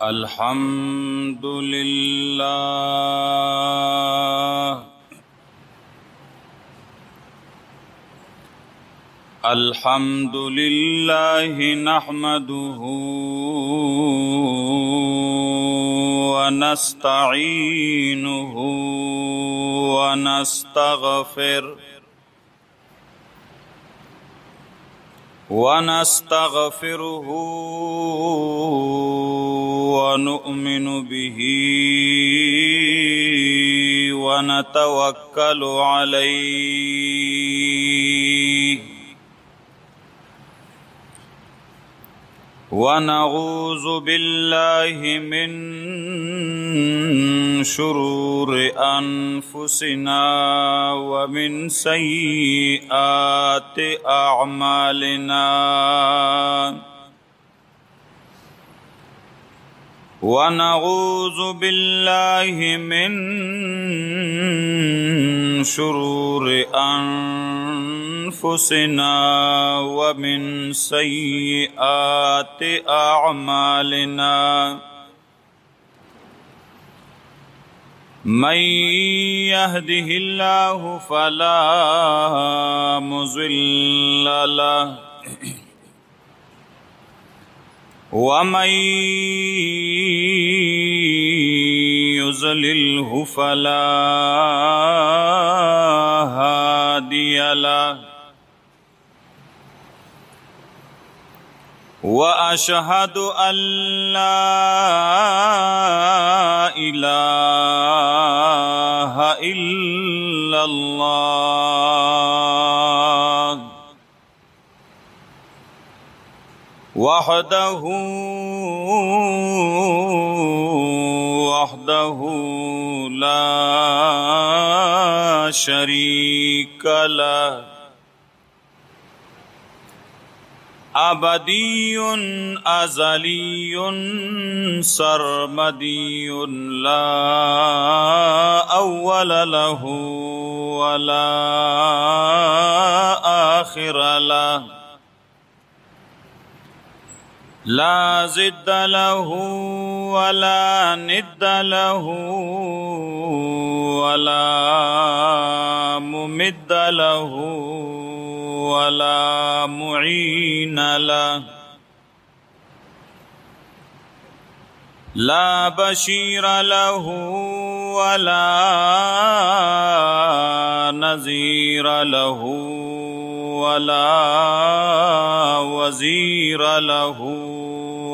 الحمد لله الحمد لله نحمده ونستعينه ونستغفره ونؤمن به ونتوكل عليه ونعوذ بالله من شرور أنفسنا ومن سيئات أعمالنا ونعوذ بالله من شرور أنفسنا ومن سيئات أعمالنا من يهده الله فلا مضل له ومن يضلله فلا هادي له وأشهد أن لا إله إلا الله وحده لا شريك له أبدي أزلي سرمدي لا أول له ولا آخر له لا ضد له ولا ند له ولا ممد له ولا معين له لا بشير له ولا نذير له ولا وزير له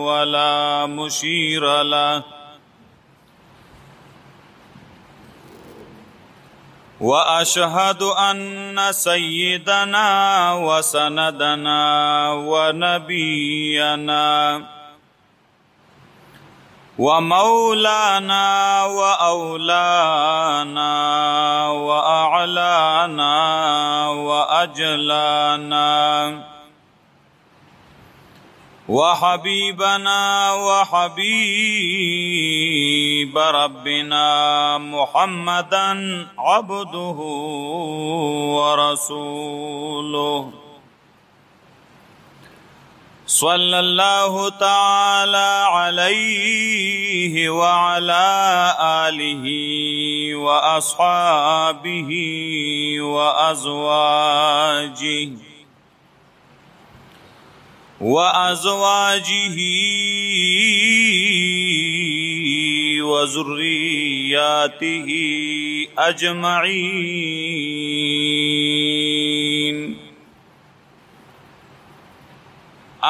ولا مشير له وأشهد أن سيدنا وسندنا ونبينا ومولانا وأولانا وأعلانا وأجلانا وحبيبنا وحبيب ربنا محمدا عبده ورسوله صلى الله تعالى عليه وعلى آله وأصحابه وأزواجه وذرياته أجمعين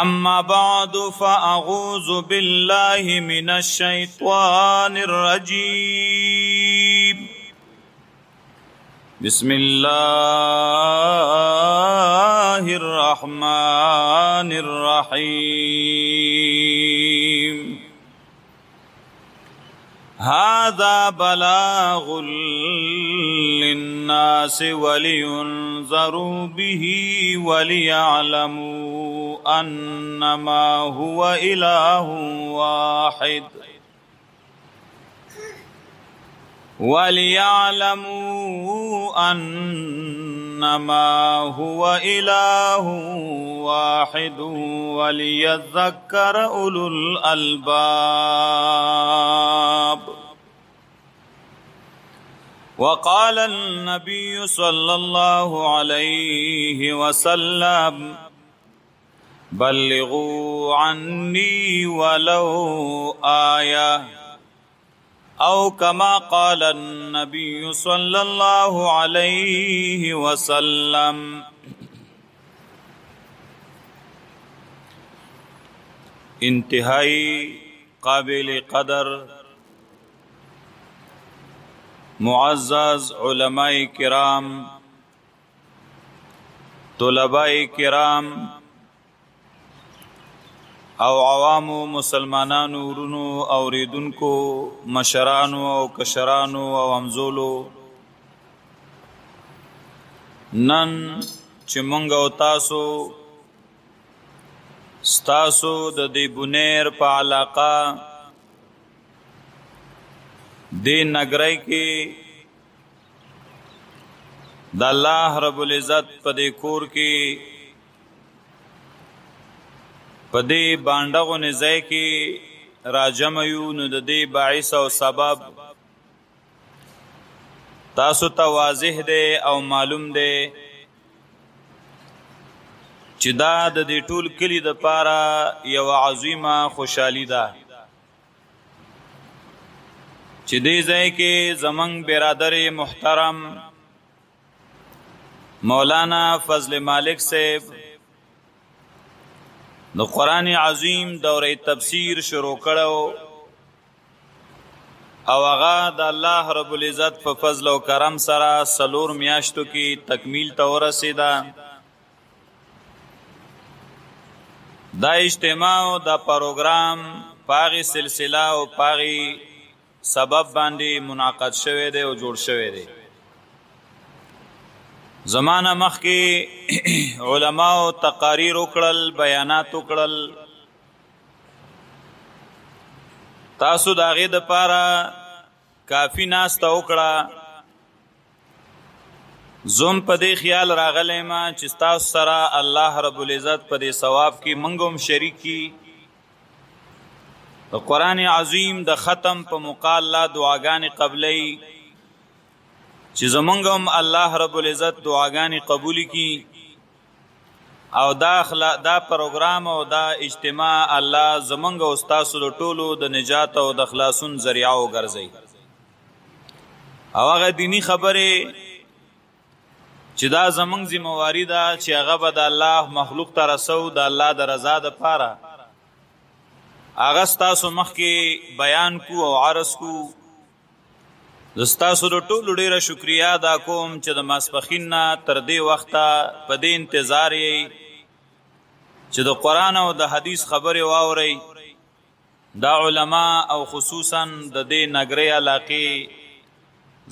أما بعد فأعوذ بالله من الشيطان الرجيم بسم الله الرحمن الرحيم هذا بلاغ للناس ولينذروا به وليعلموا أنما هو إله واحد وليعلموا أن أنما هو إله واحد وليذكر أولو الألباب. وقال النبي صلى الله عليه وسلم بلغوا عني ولو آية أو كما قال النبي صلى الله عليه وسلم. انتہائی قابل قدر معزز علماء کرام، طلباء کرام او عوامو مسلمانانو ورونو اوریدونکو مشرانو او کشرانو او امزولو، نن چې مونږ او تاسو ستاسو د دې بنیر په علاقه دې نګرای کې د الله رب العزت په دې کور کې په دې باندغو نزای کې راجم یو، نو د دې باعث او سبب تاسو ته واضح دی او معلوم دی چې دا د دې ټول کلی د پاره یو عظیمه خوشحالي ده چې دې ځای کې زمنګ برادر محترم مولانا فضل مالک صاحب د قرآن عظیم دوره تفسیر شروع کړو او هغه د الله رب العزت په فضل او کرم سره 4 میاشتو کې تکمیل ته ورسېده. دا اجتماع او دا پروګرام پاغي سلسله او پاغي سبب باندې منعقد شوه دی او جوړ شوه دی. زمانہ مخکې علماء تقاریر وکړل، بیانات وکړل، تاسو د هغې دپاره کافي ناسته وکړه. زم په دې خیال راغلی ما چې ستاسو سره الله رب العزت په دې ثواب کې موږ هم شریک کي. د قرآن عظیم د ختم په موقع الله دعاګانې قبلی چې زمونږ هم الله رب العزت دعاګانې قبول کی او دا پروګرام او دا اجتماع الله زمونږ او ستاسو د ټولو د نجات او د خلاصون ذریعه وګرځي. او هغه دینی خبرې چې دا زمونږ ذمہواری ده چې هغه به د الله مخلوق ته رسو د الله د رضا دپاره، هغه ستاسو مخکې بیان کو او عرض کو. ستاسو د ټولو ډیره شکریا ادا کوم چې د ماسپښین نه تر دې وخته په دې انتظار یې چې د قرآن او د حدیث خبرې واورئ. دا علما او خصوصا د دې نګرۍ علاقې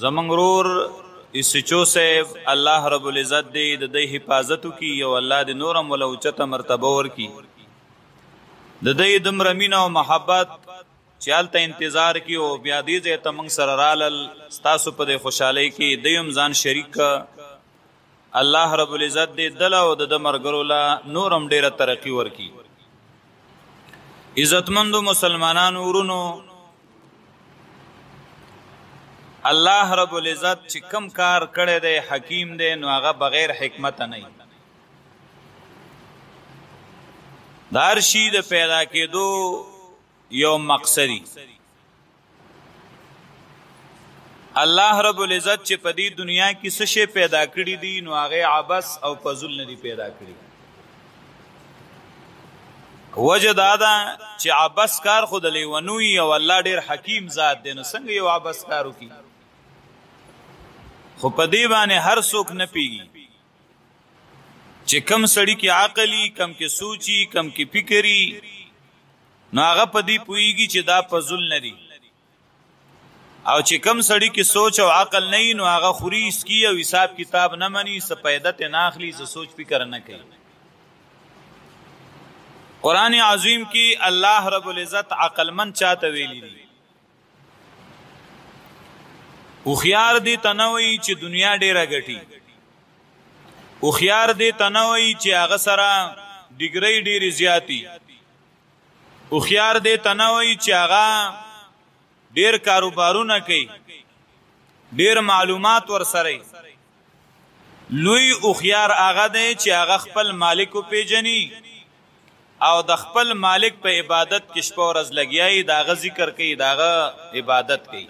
زمونږ ورور اسچو صاحب، الله رب العزت دې د دې حفاظت وکړي او الله دې نور هم له اوچته مرتبه ورکړي. د دې دومره مینه او محبت چې هلته انتظار کی او بیا دې ځای ته موږ سره رالل، ستاسو په دې خوشحالۍ کې دوی هم ځان شریک کړه. الله رب العزت دې دله او د ملګرو له نور هم ډېره ترقي ورکړي. عزتمندو مسلمانانو ورونو، الله رب العزت چې کم کار کړی دی حکیم دی، نو هغه بغیر حکمت نه وي. د هر شي د پیدا کېدو یو مقصدی الله رب العزت چې په دې دنیا کې څه شی پیدا کړی دي، نو هغه عبث او فضول نه دي پیدا کړی. وجه دا ده چې عبث کار خو د لیونوي او الله ډېر حکیم ذات دی، نو څنګه یو عبث کار وکړي؟ خو په دې باندې هر څوک نه پیږي چې کم سړی کې عقلی، کم کې سوچي، کم کې فکری، نو هغه په دې پوهیږي چې دا فضول نه دي. او چې کم سړی کې سوچ او عقل نه وي، نو هغه خوري اسکی او حساب کتاب نه مني، څه پیدا ته نه اخلي، څه سوچ فکر نه کوي. قرآن عظیم کې الله رب العزت عقلمند چاته ویلي دي. هوښیار دې ته نه وایي چې دنیا ډېره ګټي، هوښیار دې ته نه وایي چې هغه سره ډیګرۍ ډېرې زیاتي. هوښیار دې ته نه وایي چې هغه ډېر کاروبارونه کوي، ډېر معلومات ورسره. لوی هوښیار هغه دی چې هغه خپل مالک وپېژني او د خپل مالک په عبادت کې شپه ورځ لګیایي، د هغه ذکر کوي، د هغه عبادت کوي.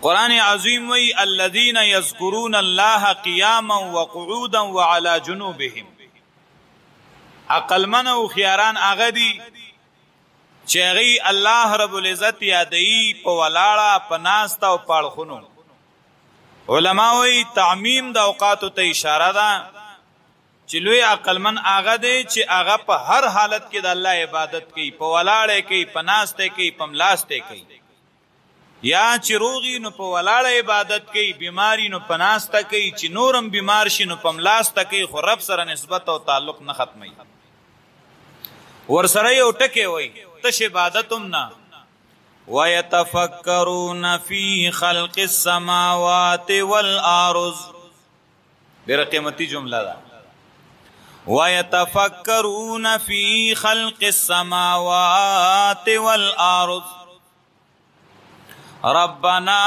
قرآن عظیم وی الذین یذکرون الله قیاما وقعودا وعلى جنوبهم. عقلمن او خياران هغه دي چې هغه الله رب العزت یادوي په ولاړه، په ناسته او پاړخونو. علما وی تعمیم د اوقاتو ته اشاره ده چې لوی عقلمن هغه دی چې هغه په هر حالت کې د الله عبادت کوي، په ولاړه کوي، په ناسته کوي، په ملاسته کوي. یا چې روغي نو په ولاړه عبادت کوي، بیماری نو په ناسته کوي، چې نورم بیمار شي نو په ملاسته کوي، خو رب سره نسبت او تعلق نه ختمي. ورسره یو ټکی وای تش عبادتم نه. ويتفکرون فی خلق السماوات والارض. ډیره قیمتي جمله ده. ويتفکرون فی خلق السماوات والارض ربنا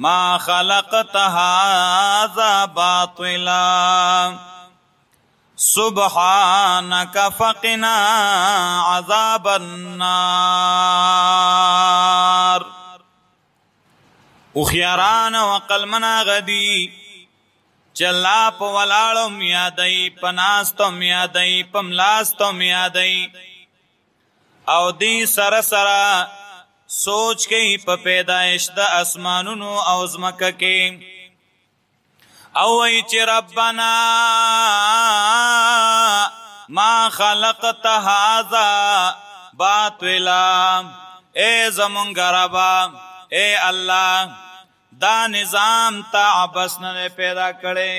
ما خلقت هذا باطلا سبحانك فقنا عذاب النار. اخیاران وقلمنا غدی چلا په ولاړم یادای، پناستم یادای، پملاستم یادای، او دی سره سره سوچ کئی په پیدایش د اسمانونو او زمکه کې. او وی چې ربنا ما خلقت هذا باطلا. اے زمونږ ربا، اے الله، دا نظام تا عبس نه پیدا کړي.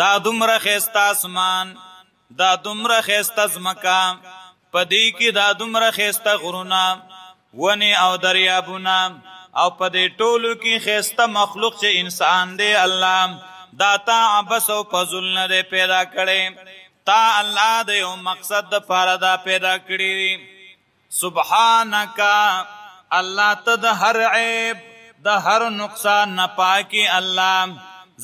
دا دومره خیسته اسمان، دا دومره خیسته زمکه، پدې کې دا دومره خیسته غرونه، ونې او دریابونه، او پدې ټولو کې خیسته مخلوق چې انسان دی، الله دا تا عبس او فضل نه دی پیدا کړي. تا الله د یو مقصد د پاره دا پیدا کړي. سبحانک الله ته د هر عیب، د هر نقصان نه پاکي الله،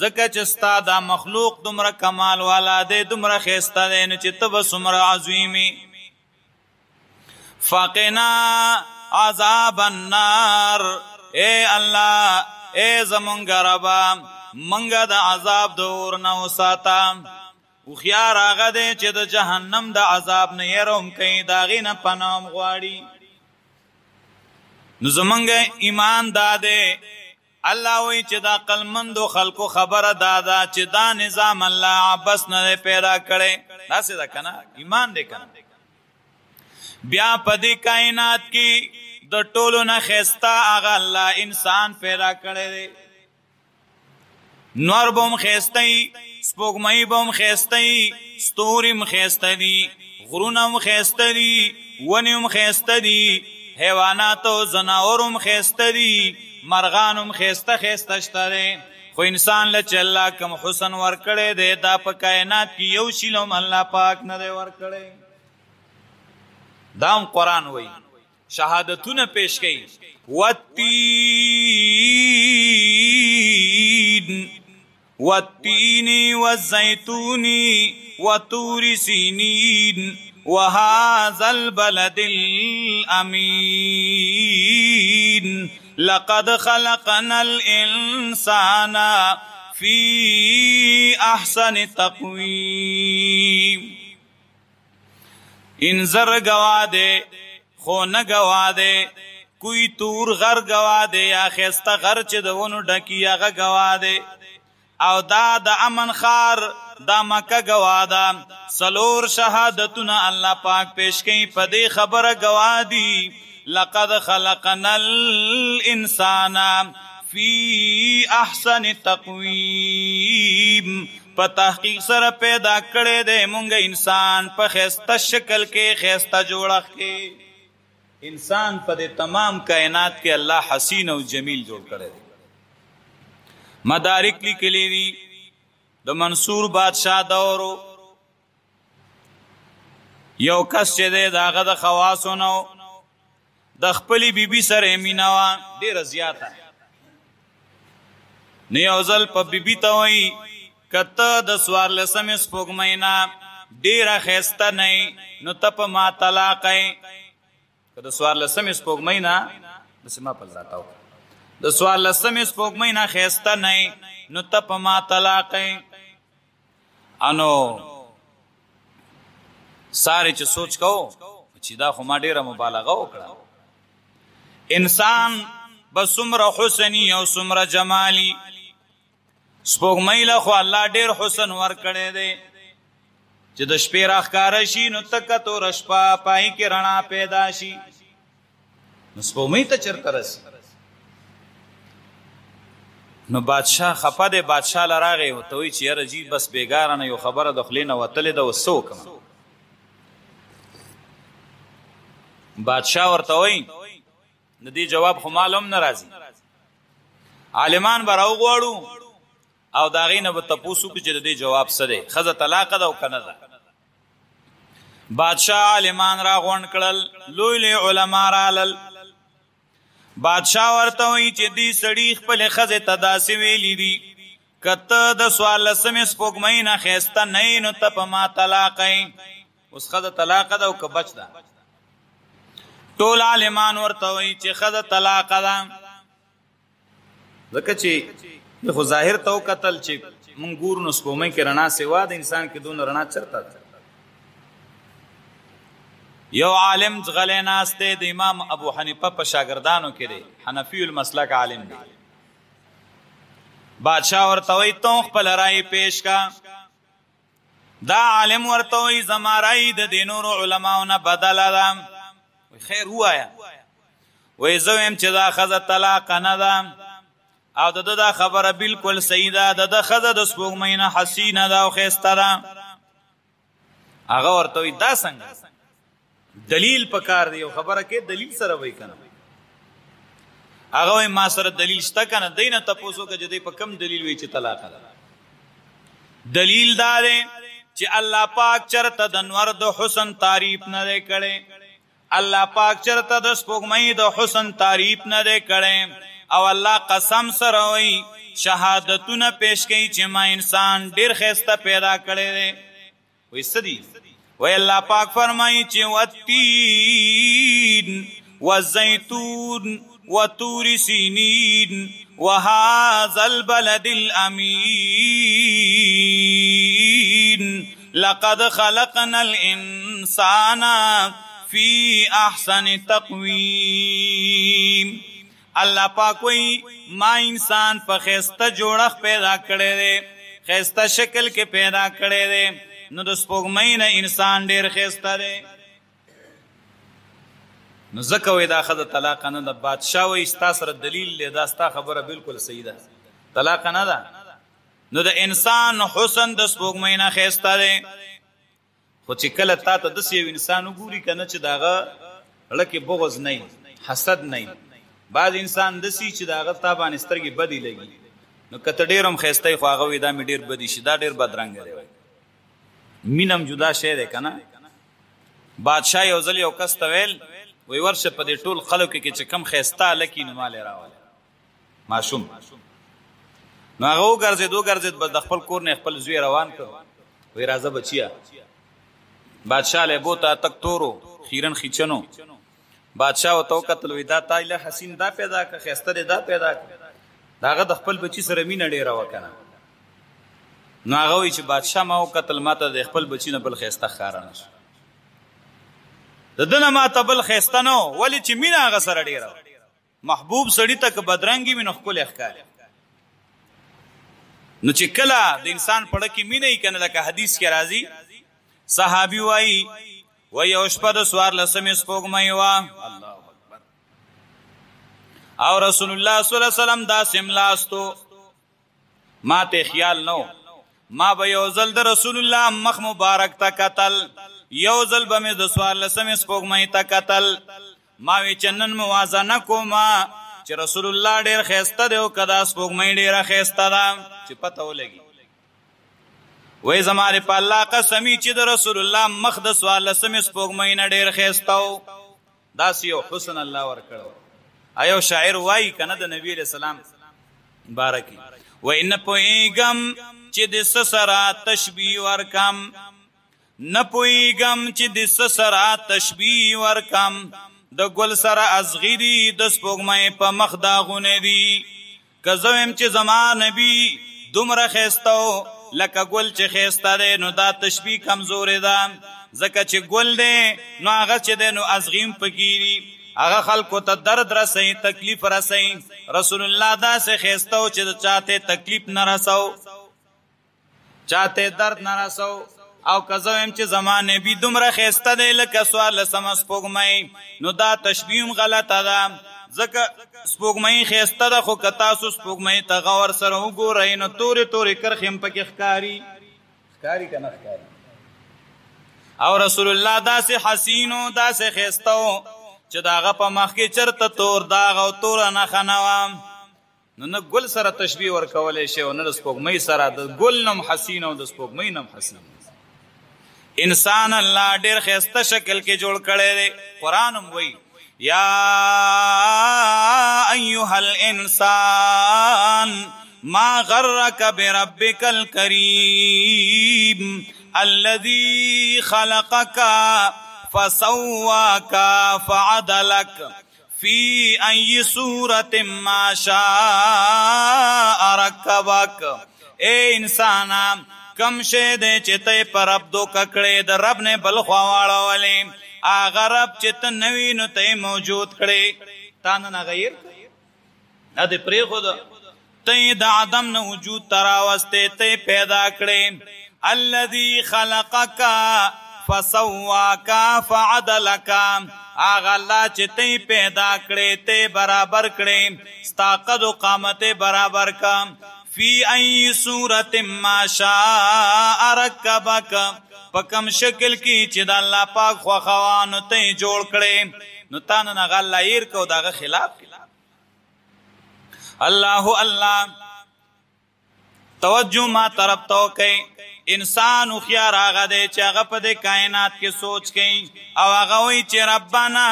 ځکه چې ستا دا مخلوق دومره کمال والا دی، دومره خیسته دی، نو چې ته به څومره عظیمي. فقنا عذاب النار. اے الله، اے زمونږ ربا، منګه د عذاب د اور نه وساته. هوښیار هغه دی چې د جهنم د عذاب نه یره هم کوي، د هغې نه پناه هم غواړي. نو زمونږ ایمان دا دی، الله وایي چې دا عقلمندو خلکو خبره دا ده چې دا نظام الله عبس نه دی پیدا کړی. داسې ده که نه؟ ایمان دی که نه؟ بیا په دې کائنات کې د ټولو نه ښایسته هغه الله انسان پیدا کړی دی. نور به هم ښایسته وي، سپوږمۍ به هم ښایسته وي، ستوري هم ښایسته دي، غرونه هم ښایسته دي، ونې هم ښایسته دي، حیوانات او ځناور هم ښایسته دي، مرغان هم ښایسته ښایسته شته دی. خو انسان له چې الله کوم حسن ورکړی دی، دا په کائنات کې یو شی هم الله پاک نه دی ورکړی. دام قرآن وی شهادتونه پیش کئی. والتین والزیتون وطور سینین وهذا البلد الامین لقد خلقنا الانسان فی احسن تقویم. انذر گوا دے خو نه گوا دے، کوئی تور غر گوا دے، یا خیسته غر چې د ونو ډکی هغه گوا دے، او دا د امن خار دا مکه گوا ده. څلور شهادتونه الله پاک پیش کوي، په دې خبره گوا دي لقد خلقنا الانسان فی احسن تقویم. په تحقیق سره پیدا کړی دی مونږ انسان په خیسته شکل کې، خیسته جوړښت کې. انسان په دې تمام کائنات کې الله حسین او جمیل جوړ کړی دی. مدارک لیکلی دي د منصور بادشاہ دورو یو کس چې دی د هغه د خواصو نه د خپلې بیبي سره یې مینه وه ډېره زیاته نو یو ځل په بیبي ته وایي که ته د 14مې سپوږمۍ نه ډېره ښایسته نه یې نو ته په ما طلاقه یې که د 14مې سپوږمۍ نه داسې ما پل راته وکړه د 14مې سپوږمۍ نه ښایسته نه یې نو ته په ما طلاقه یې انو سارے چې سوچ کو چې دا خو ما ډیره مبالغه وکړه انسان به څومره حسني او څومره جمالي سپوږمۍ له خو الله ډیر حسن ورکړی دی چې د شپې راښکاره شي نو تکه توره شپه پای کې رڼا پیدا شي نو سپوږمۍ ته چېرته رسي نو بادشاه خفه دی بادشاه له راغی ورته وایي چې یاره جي بس بېګاره نه یو خبره د خولې نه وتلې ده اوس څه وکړم بادشاه ورته وایي د دې جواب خو معلوم نه راځي عالمان به راوغواړو او د هغې نه به تپوس وکړو چې د دې جواب څه دی ښځه طلاقه ده او که نه ده بادشاه عالمان راغونډ کړل لوی لوی علما رالل بادشاه ورته وایي چې دې سړي خپلې ښځې ته داسې ویلي دي که ته د 14مې سپوږمۍ نه ښایسته نه یې نو ته په ما طلاقه یې اوس ښځه طلاقه ده او که بچ ده ټول عالمان ورته وایي چې ښځه طلاقه ده ځکه چې خو ظاهر ته وکتل چې مونږ ګورو نو سپوږمۍ کې رڼا سوا د انسان کې دونه رڼا چېرته ده یو عالم غلی ناست دی د امام ابو حنیفه په شاګردانو کې دی حنفي المسلک عالم دی بادشاه ورته وایي ته خپله رایې پیش کا دا عالم ورته وایي زما رایې د دې نورو علماو نه بدله ده خیر ووایه وایي زه ویم چې دا ښځه طلاقه نه ده او د ده دا خبره بلکل صحیح ده د ده ښځه د سپوږمۍ نه حسینه ده او ښایسته ده هغه ورته وایي دا څنګه دلیل پکار دی یو خبره کې دلیل سره وایي که نه هغه وایي ما سره دلیل شته که نه دی نه تپوس وکړه چې دی په کوم دلیل وایي چې طلاقه ده دلیل دا دی چې الله پاک چرته د انور د حسن تعریف نه دی کړی الله پاک چرته د سپوږمۍ د حسن تعریف نه دی کړی او الله قسم سره وایي شهادتونه پیش کوي چې ما انسان ډېر ښایسته پیدا کړی دی وایي څه دي وایي الله پاک فرمایي چې والتین والزیتون وطور سینین وهذا البلد الامین لقد خلقنا الانسان فی احسن تقویم الله پاک وایي ما انسان په ښایسته جوړښت پیدا کړی دی ښایسته شکل کې پیدا کړی دی نو د سپوږمۍ نه انسان ډېر ښایسته دی نو ځکه وایي دا ښځه طلاقه نه ده بادشاه وایي ستا سره دلیل دی دا ستا خبره بلکل صحیح ده طلاقه نه ده نو د انسان حسن د سپوږمۍ نه ښایسته دی خو چې کله تا ته داسې یو انسان وګوري که نه چې د هغه زړه کې بغض نه حسد نه بعض انسان داسې چې د هغه تا باندې سترګې بدې لګي نو که ته ډېر هم ښایسته یې خو هغه وایي دا مې ډېر بدې شي دا ډېر بدرنګه دی مینه هم جدا شی دی که نه بادشاه یو ځل یو کس ته ویل وایي ورشه په دې ټول خلکو کې چې کم ښایسته هلک وي نو مال یې راوله ماشوم نو هغه وګرځېد بس د خپل کور نه خپل زوی روان کړ وایي راځه بچیه بادشاه له بوته تک تورو خیرن خیچنو بادشاه ورته وکتل وایي دا تا ایله حسین دا پیدا کړه ښایسته دی دا پیدا کړه د هغه د خپل بچي سره مینه ډېره وه که نه نو هغه وایي چې بادشاه ما وکتل ما ته د خپل بچي نه بل ښایسته ښکاره نه شو د ده نه ما ته بل ښایسته نه و ولې چې مینه هغه سره ډېره وه محبوب سړي ته که بدرنګ وي نو ښکلی ښکاري نو چې کله د انسان پړه کې مینه وي که نه لکه حدیث کې راځي صحابي وایي یو شپه د 14مې سپوږمۍ وه الله اکبر او رسول الله صلی الله علیه وسلم داسې ملاستو ما ته خیال نه ما به یو ځل د رسول الله مخ مبارک ته کتل یو ځل به مې د 14مې سپوږمۍ ته کتل ما وی چې نن موازنه کومه چې رسول الله ډیر خیسته دی او کدا سپوږمۍ ډیره خیسته ده چې پته ولګي وای زماره په الله قسمی چې د رسول الله مخ د سوال سم سپوږمۍ نه ډیر خیسته او داس یو حسن الله ورکړو ایو شاعر وای کنه د نبی علیہ السلام بارکی وای نه پویګم چې د سسرا تشبیه ورکم نه پویګم چې د سسرا تشبیه ورکم د ګل سره ازغری د سپوږمۍ په مخ داغونه دي کزویم چې زما نبی دومره خيستو لکه ګل چې خيسته ده نو دا تشبیه کمزور ده ځکه چې ګل ده نو هغه چې ده نو ازغیم پکېږي هغه خلکو ته درد رسي تکلیف رسي رسول الله دا سه خيستو چې چاته تکلیف نه رسو چاته درد نه رسو او کزویم چې زمانه بی دومره خيسته دی لکه سوال سم سپوږمۍ نو دا تشبیه غلطه ده ځکه سپوږمۍ خيسته ده خو کتا سو سپوږمۍ ته غور سره وګورئ نو تورې تورې کرخم پکې ښکاری کنه ښکاری او رسول الله داسې حسینو داسې خيستو چې داغه په مخ کې چرته تور داغ او تور نه خنوام نو نه ګل سره تشبیه ورکولې شی او نه د سپوږمۍ سره د ګل نم حسین او د سپوږمۍ نم حسین انسان الله ډیر خسته شکل کې جوړ کړي دی قران هم وایي یا ایها الانسان ما غرك بربك الكريم الذي خلقك فسواك فعدلك في أي صورة ما شاء ركبك اے انسانا کم شه دې چې ته پر رب دو ککړې د رب نه بل خواواړه ولې اغه رب چې ته نوی نو ته موجود کړې تا نه غیر ا دې پرې خود ته د عدم نه وجود تراوسته ته پیدا کړې الذي خلقك فسواك فعدلك اغه الله چې ته پیدا کړې ته برابر کړې طاقت او قامت برابر کا فی ای صورت ما شاء رکبک پکم شکل کی چې د الله پاک خو خوانو ته جوړ کړي نو تان نه غلایر کو دغه خلاف الله توجه ما طرف تو کوي انسان خيار هغه دی چې هغه په دې کائنات کې سوچ کوي او هغه وی چې ربانا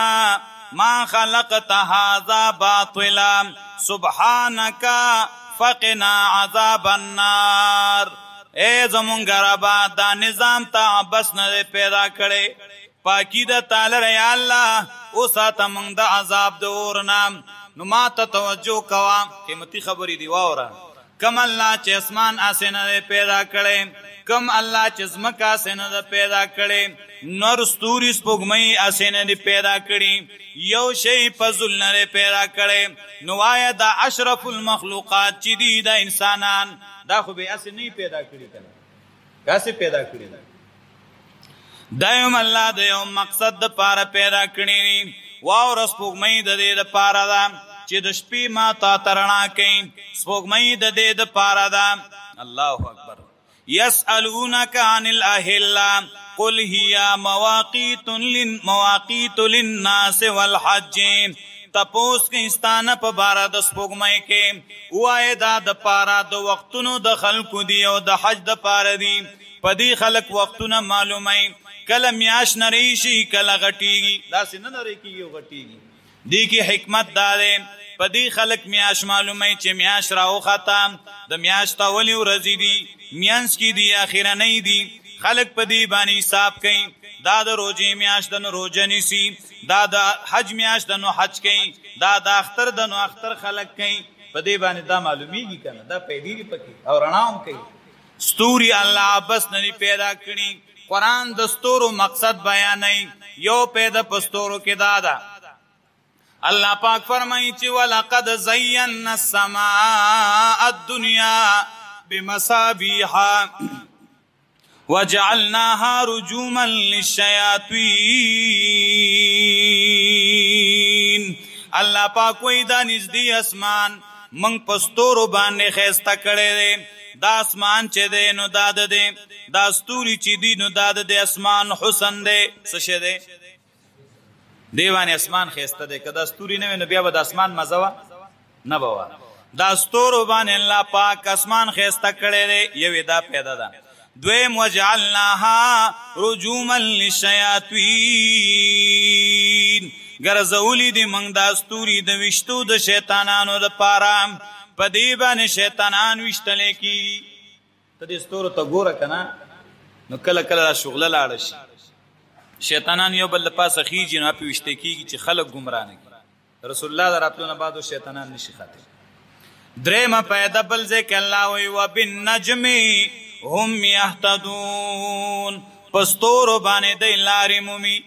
ما خلقت هذا باطلا سبحانك فقنا عذاب النار اے زمون غربا دا نظام تا بس نه پیدا کړي پاکی دا تعالی یا الله او ساته مونږ د عذاب د اور نام نو ما ته توجه کوا قیمتي خبرې دی واوره کم الله چې اسمان اسنه پیدا کړي کم الله چې زمکه اسنه پیدا کړي نور ستوري سپوږمۍ اسنه پیدا کړي یو شی فضل نه پیدا کړي نو آیا دا اشرف المخلوقات چې دي د انسانان دا خو به اسنه نه پیدا کړي کنه کاسه پیدا کړي دایم الله د یو مقصد د پاره پیدا کړي واو رس سپوږمۍ د دې د پاره دا چې د شپې ما تا ترنا کوي سپوږمۍ د دې د پاره دا الله اکبر يسألونك عن الأهلة قل هي مواقيت للناس والحج تپوس کې استانه په بار د سپوږمۍ کې وای دا د پاره د وختونو د خلکو دی او د حج د پاره دی پدې خلک وختونه معلومای کله میاش نری شي کله غټیږي دا سن نری کیږي غټیږي دی کی حکمت دار پدې خلک میاش معلومای چې میاش راو ختم د میاش تاولی ورځې دی میانس کی دی اخیره نه دی خلق پدی باندې حساب کوي دا د روزي میاش د روزه نسی دا د حج میاش د نو حج کوي دا د اختر د نو اختر خلق کوي پدی باندې دا معلومیږي کنه دا پیدې پکې او رڼاوم کوي ستوري الله بس نه پیدا کړي قران د ستورو مقصد بیانای یو پیدا پستورو کې دادا الله پاک فرمایي چې ولقد زینا السماء الدنيا بمصابيح وجعلناها رجوما للشياطين الله پاک وې دا نږدې اسمان منګ پستورو باندې خيسته کړي دي دا اسمان چې دی نو دا د دا ستوري چې دی نو دا د اسمان حسن دی څه شه دی دیوانه اسمان خيسته دی کدا ستوري نه نو بیا به د اسمان مزه نه بوا دا ستورو باندې الله پاک اسمان خیسته کړی دی یوې دا پیدا ده دویم وجعلناها رجوما للشیاطین ګرځولي دي موږ دا ستوري د ویشتو د شیطانانو دپاره په دې باندې شیطانان ویشتلی کېږي ته دې ستورو ته ګوره که نه نو کله کله دا شغله لاړه شي شیطانان یو بل د پاسه خیږي نو هپې ویشتی کېږي چې خلک ګمراه نه کړي رسول الله د راتلو نه بعد شیطانان نشي خاطر درېمه پیدا بل ځای کې الله وایي وبالنجم هم یهتدون په ستورو باندې دی لارې مومي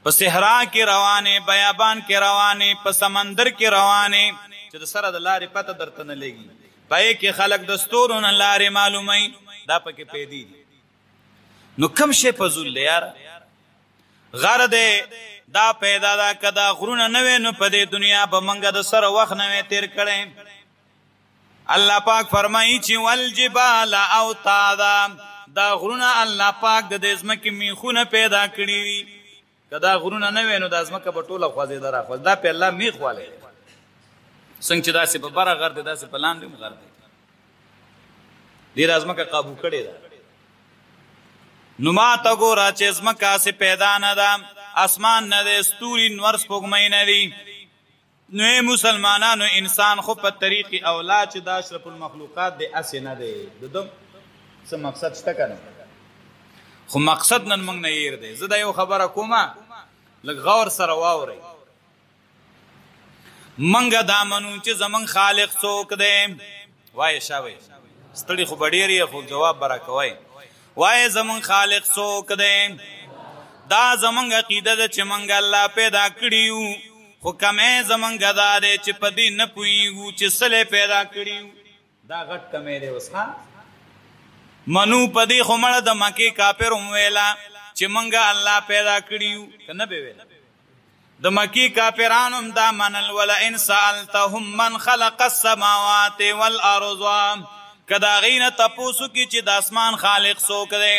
په صحرا کې روانې بیابان کې روانې په سمندر کې روانې چې د سره د لارې پته درته نه لګي پای کې خلک د ستورو نه لارې معلوموي دا پکې پیدا دي نو کم شی په زول دی یاره غر دی دا پیدا دا که دا غرونه نه وی نو په دې دنیا به موږ د سره وخت نه وی تیر کړی الله پاک فرمایي چې والجبال اوتادا دا غرونه الله پاک د دې ځمکې میخونه پیدا کړي وي که دا غرونه نه وی نو دا ځمکه به ټوله خوځېده راخوځ دا په الله میخ والی څنګه چې داسې په بره غر دی داسې په لاندې هم غر دی دې دا ځمکه قابو کړې ده نو ما ته ګوره چې ځمکه هسې پیدا نه ده اسمان نه دی ستوري نور سپوږمۍ نه دي نو مسلمانانو انسان خو په طریق اولا چې دا اشرف المخلوقات دی هسې نه دی د ده څه مقصد شته که نه خو مقصد نن موږ نه هیر دی زه دا یو خبره کومه لږ غور سره واورئ موږ دا منو چې زموږ خالق څوک دی وایه شاوی ستړي خو به ډېر یې خو جواب به راکوئ وایه زموږ خالق څوک دی دا زمونږ عقیده ده چې موږ الله پیدا کړي یو خو کمی زمونږ دا دی چې په دې نه پوهېږو چې څه پیدا کړي یو دا غټ کمی دی اوس ښه منو په دې خو مړه د مکې کافر هم ویله چې موږ الله پیدا کړي یو که نه به ویله د مکې کافرانو هم دا منل ولئن سألتهم من خلق السماوات والارض که د هغې نه تپوس وکړي چې د اسمان خالق څوک دی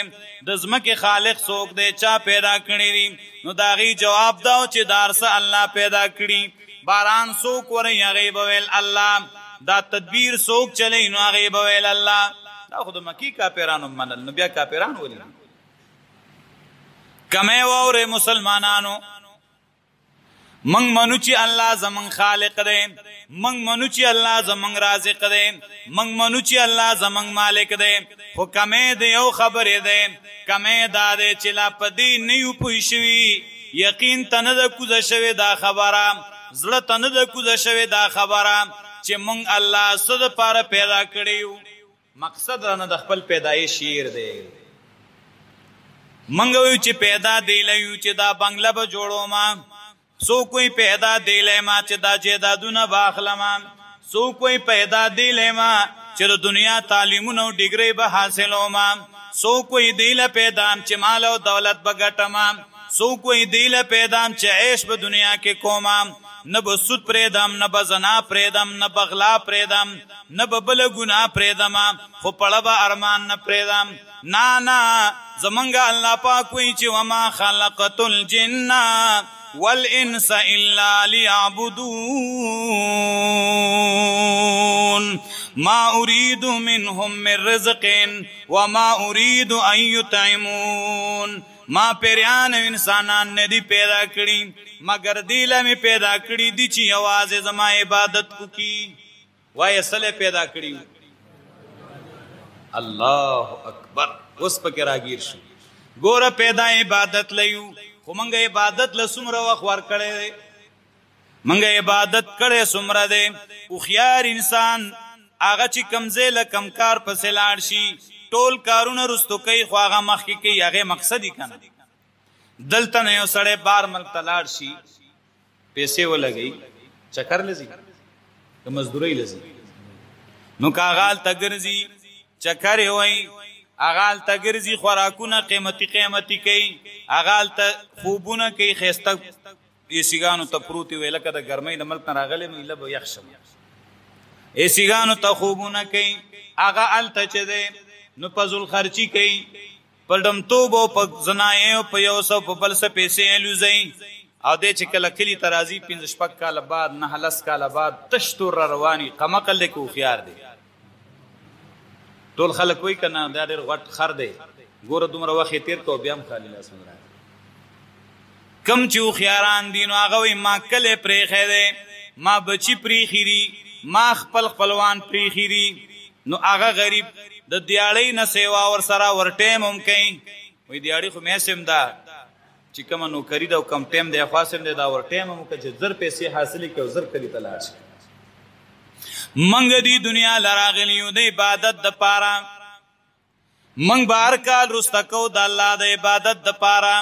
د ځمکې خالق څوک دی چا پیدا کړي دي نو د هغې جواب دا و چې دا هر څه الله پیدا کړي باران څوک وروي هغې به ویل الله دا تدبیر څوک چلی نو هغې به ویل الله دا خو د مکې کافرانو منل نو بیا کافران ولي کمی واورئ مسلمانانو منگ منو چی اللہ زمان خالق دے منگ منو چی اللہ زمان رازق دے منگ منو چی اللہ زمان مالک دے خو کمی دے یو خبر دے کمی دا دے چلا پدی نیو پوشوی یقین تند کوزا شوی دا خبرا زړه تند کوزا شوی دا خبرا چی منگ اللہ صد پار پیدا کریو مقصد رانا د خپل پیدایش شیر دے منگویو چی پیدا دیلیو چی دا بنگله با جوڑو ما سو کوئی پیدا دیلے ما چې دا جیدادونه باخلما سو کوئی پیدا دیلے ما چې د دنیا تعلیمونه او ډیګری به حاصلو ما سو کوئی دیله پیدام چې مال او دولت بغټما سو کوئی دیله پیدام چې عیش په دنیا کې کوما نه به سود پریدم نه به زنا پریدم نه بغلا پریدم نه به بل ګناه پریدم خو پړه به ارمان نه پریدم نه زمونږ الله پاک وایي چې وما خلقت الجن والانس الا ليعبدون ما اريد منهم من رزق وما اريد ان يطعمون ما پیریان انسانان ندی پیدا کړي مگر دیله می پیدا کړي دي چې یوازې زما عبادت وکړي وای سره پیدا کړي الله اکبر اوس پکې راګیر شو ګوره پیدا عبادت لیو خو منگا عبادت لسمره وخت ورکړی دی منگا عبادت کړی سمره دی اخیار انسان هغه چې کمزې له کم کار پسې لاړ شي ټول کارونه رستو کوي خو هغه مخکې کوي هغې مقصد یې که نه دلته نه یو سړی بار ملک ته لاړ شي پیسې ولګوي چکر لځي که مزدورۍ لځي نو که هغه هلته ګرځي چکر یې وایي هغه هلته ګرځي خوراکونه قیمتي کوي هغه هلته خوبونه کوي ښایسته ایسیګانو ته پروت وي لکه د ګرمۍ د ملک نه راغلی یم ایله به یخ شم ایسیګانو ته خوبونه کوي هغه هلته چې دی نو په ذوالخرچي کوي په ډمتوب او په زنایو په یو څه په بل څه پیسې الوزوي او دې چې کله کلي ته راځي 5-6 کاله بعد 9-10 کاله بعد تش تور را رواني قمقل دی که هوښیار دی ټول خلک وایي که نه دا ډېر غټ خر دی ګوره دومره وخت یې تېر کړه بیا هم خالي لاسونه راغی کم چې هوښیاران دي نو هغه وایي ما کلی پرېښی دی ما بچي پرېښي دي ما خپل خپلوان پرېښي دي نو هغه غریب د دیاړۍ نه سیوا ورسره ورټیم هم کوي وایي دیاړۍ خو میسم ده چې کومه نوکري ده او کم ټیم دی خاصم دی دا ورټیم هم وکړه چې زر پیسې حاصلې کړي او زر کلي ته لاړ شي منګ دی دنیا لراغلی یو د عبادت دپاره منګ به هر کال رسته کو د الله د عبادت دپاره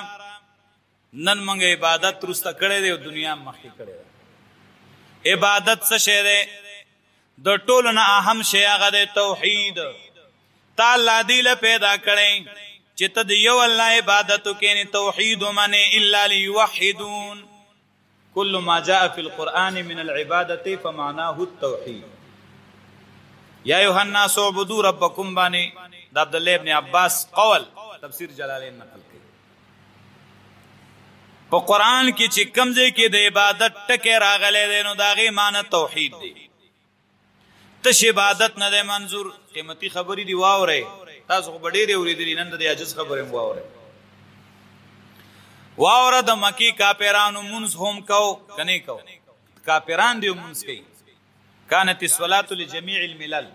نن منګ عبادت رسته کړی دی او دنیا مخکې کړی دی عبادت څه شی دی د ټولو نه اهم شی هغه دی توحید تا الله دې له پیدا کړی چې ته د یو الله عبادت وکړې توحید ومنې الا لیوحدون كل ما جاء في القرآن من العبادة فمعناه التوحید یا ایها الناس اعبدوا ربکم باندې د عبد الله ابن عباس قول تفسیر جلالین نقل کړي په قرآن کې چې کوم ځای کې د عبادت ټکی راغلی دی نو د هغې معنی توحید دی تش عبادت نه دی منظور قیمتي خبرې دي واورئ تاسو خو به ډېرې اورېدلي نن د دې عجز خبرې هم واورئ واوره د مکی کافرانو منځ هم کو کنه کو کافران دی منځ کوي کانت الصلاة لجميع الملل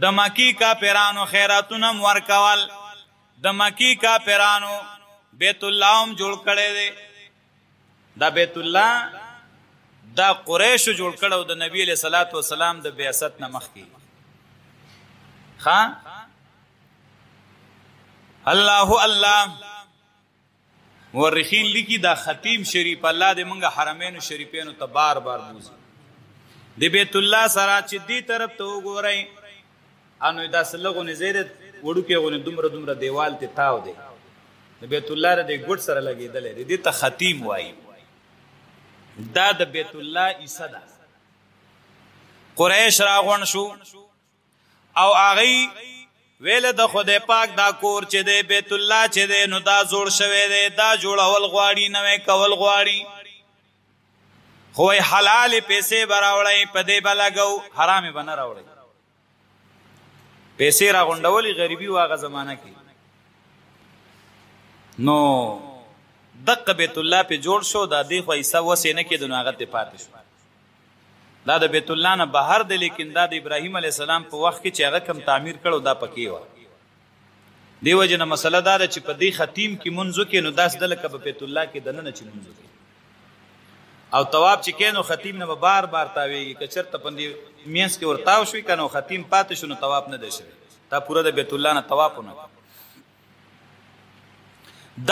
د مکی کافرانو خیراتونه ورکول د مکی کافرانو بیت الله هم جوړ کړی دی دا بیت الله دا قریشو جوړ کړو د نبی علیہ الصلوۃ والسلام د بعثت نه مخکې ها الله الله مورخین لیکي دا ختیم شریف الله دې منګه حرمینو شریفینو ته بار بار بوزي د بیت الله سره چې دې طرف ته وګورئ انو دا سلغونه زیره وړو کې غونه دومره دیوال ته تاو دی د بیت الله ر دې ګډ سره لګیدل دې ته ختیم وایي دا د بیت الله عیسی ده قریش راغون شو او هغه ویل د خدای پاک دا کور چې دی بیت الله چې دی نو دا جوړ شوی دی دا جوړول غواړي نوې کول غواړي خو حلال پیسې به راوړئ په دې به لګو حرامې به نه راوړئ پیسې راغونډولې غریبي و هغه زمانه کې نو دقه بیت الله په جوړ شو دا دی خو عیسی وسې نه کېدو نو هغه ته پاتې شو دا د بیت الله نه بهر دی لیکن دا د ابراهیم علیه السلام په وخت کې چې هغه کم تعمیر کړو دا پکې و دی وجه نه مسله دا ده چې په دې ختیم کې منځ وکړي نو داس دلکه په بیت الله کې دننه چې منځ وکړي او طواف چې کینو ختیم نه بار بار تاویږي که چېرته پندې مینس کې ورتاو شوي که نو ختیم پاتې شو نو طواف نه دی شوی دا پوره د بیت الله نه طواف ونه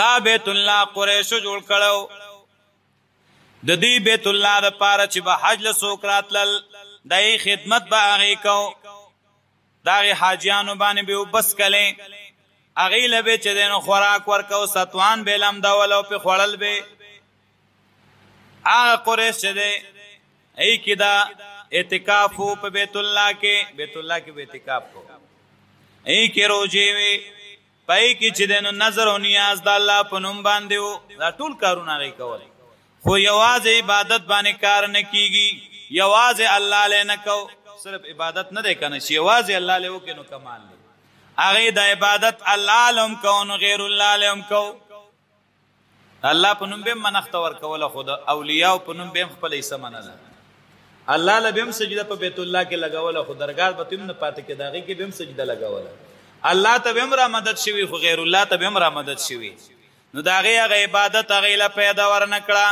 دا بیت الله قریشو جوړ کړو د دې بیت الله د پاره چې به حج له څوک راتلل د خدمت به هغې کو د هغې حاجیانو باندې به وبس کلی هغې له به چې دی نو خوراک ورکو ستوان به یې لمدول او پې خوړل به هغه قریش چې دی ای کې دا اعتکاف و په بیت الله کې بیت الله کې به اعتکاف کو ای کې روجې وې پای کې چې دی نو نظر او نیاز د الله په نوم باندې و دا ټول کارونه هغې کول خو یوازې عبادت باندې کار نه کیږي یوازې الله له نه کو صرف عبادت نه دی کنه چې یوازې الله له وکړو نو کمال دی هغه د عبادت الله لهم کو نو غیر الله لهم کو الله په نوم به منښت ورکول خو د اولیاء په نوم به خپل حصہ منل الله له به سجده په بیت الله کې لګول خو درگاه به تم نه پاتې کې داږي کې به سجده لګول الله ته به را مدد شوی خو غیر الله ته به را مدد شوی نو دا هغه عبادت هغه له پیدا ورنکړه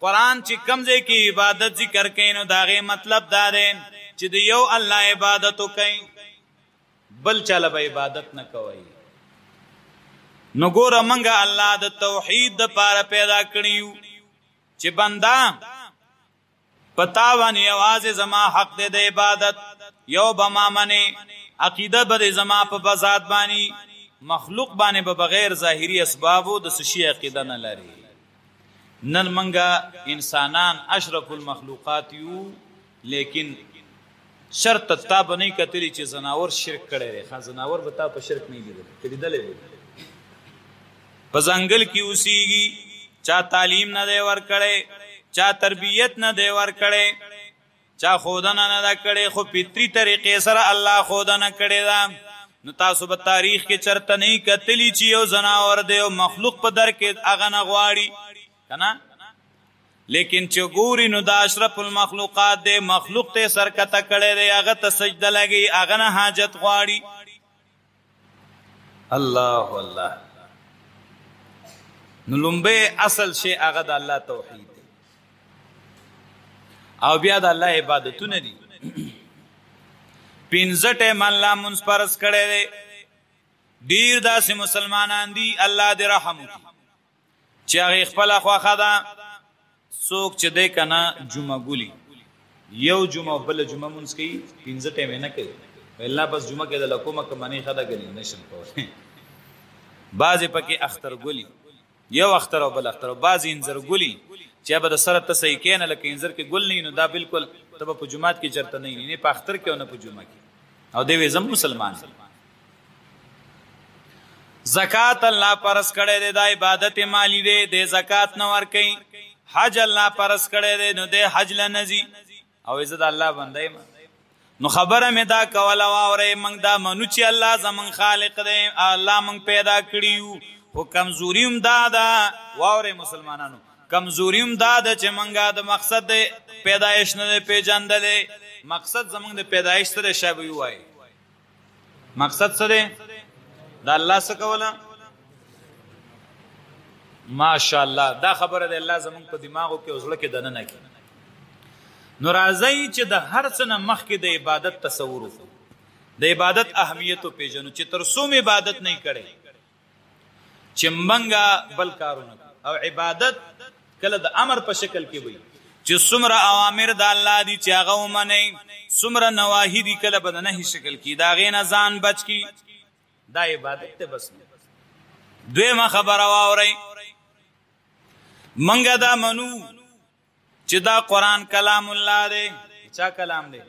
قرآن چې کم ځای کې عبادت ذکر کوي نو دا هغه مطلب دا دی چې د یو الله عبادت وکړي بل چاله به عبادت نه کوي نو ګوره منګه الله د توحید د پاره پیدا کړیو چې بندا پتا باندې یوازې زما حق دی د عبادت یو بما منی عقیده به زما په بذات باندې مخلوق باندې به بغیر ظاهری اسبابو د سشي عقیده نه لري نن منګه انسانان اشرف المخلوقات یو لیکن شرط تا بنې کتلی چې زناور شرک کړي لري خان زناور به تا په شرک نه لیدل کړي دلې په ځنګل کې اوسېږي چا تعلیم نه دی ورکړی، چا تربیت نه دی ورکړی، چا خودنه نه ده کړې، خو فطري طریقې سره الله خودنه کړې ده. نو تاسو به تاریخ کې چرته نه کتلی چې یو زناور دی او مخلوق په در کې هغه نه غواړي که نه؟ لیکن چې ګوري نو دا اشرف المخلوقات دی، مخلوق ته سرکته کړی دی، هغه ته سجده لګي، هغه نه حاجت غواړي. الله الله. نو لومبه اصل شی هغه د الله توحید دی او بیا د الله عبادتونه دي. 15 ټیم الله مونږ فرض کړی دی. ډیر داسې مسلمانان دي الله دې رحم وکړي چې هغې خپله خوښه ده څوک چې دی که نه جمعه ګولي، یو جمعه بله جمعه مونځ کوي، 15 ټیم یې نه کوي، الله بس جمعه کې د لکومه که منې ښه ده ګلي نشم کولی. بعضې پکې اختر ګولي، یو اختر او بل اختر، او بعضې انځر ګولي چې به د سره ته صحیح کېنه لکه انځر کې ګل نه نو دا بالکل ته به په جومات کې چرته نه نه په اختر کې او نه په جمعه کې. او دی وی زم مسلمان. زکات الله فرض کړی دی، دا عبادت مالی دی، د زکات نه ورکوي. حج الله فرض کړی دی نو دی حج له نه ځي او عزت الله بنده یم. نو خبره مې دا کوله واورئ موږ دا منو چې الله زموږ خالق دی، الله موږ پیدا کړي یو، خو کمزوري هم دا ده واورئ مسلمانانو، کمزوري هم دا ده چې موږ د مقصد د پیدایش نه دی پیژندلی. مقصد زموږ د پیدایش څه دی شابه ووایي، مقصد څه دی د الله څه کوله؟ ماشاءالله دا خبره د الله زموږ په دماغو کې او زړه کې دننه کې. نو راځئ چې د هر څه نه مخکې د عبادت تصور وکړو، د عبادت اهمیت وپېژنو چې تر څو مې عبادت نه کړی چې منګه بل کارونه. او عبادت کله د امر په شکل کې وي چې څومره اوامر د الله دي چې هغه ومنئ، څومره نواهي دي کله به د نهي شکل کې د هغې نه ځان بچ کي، دا عبادت دی. بس دویمه خبره واورئ، منګه دا منو چې دا قرآن کلام الله دی. چا کلام دی؟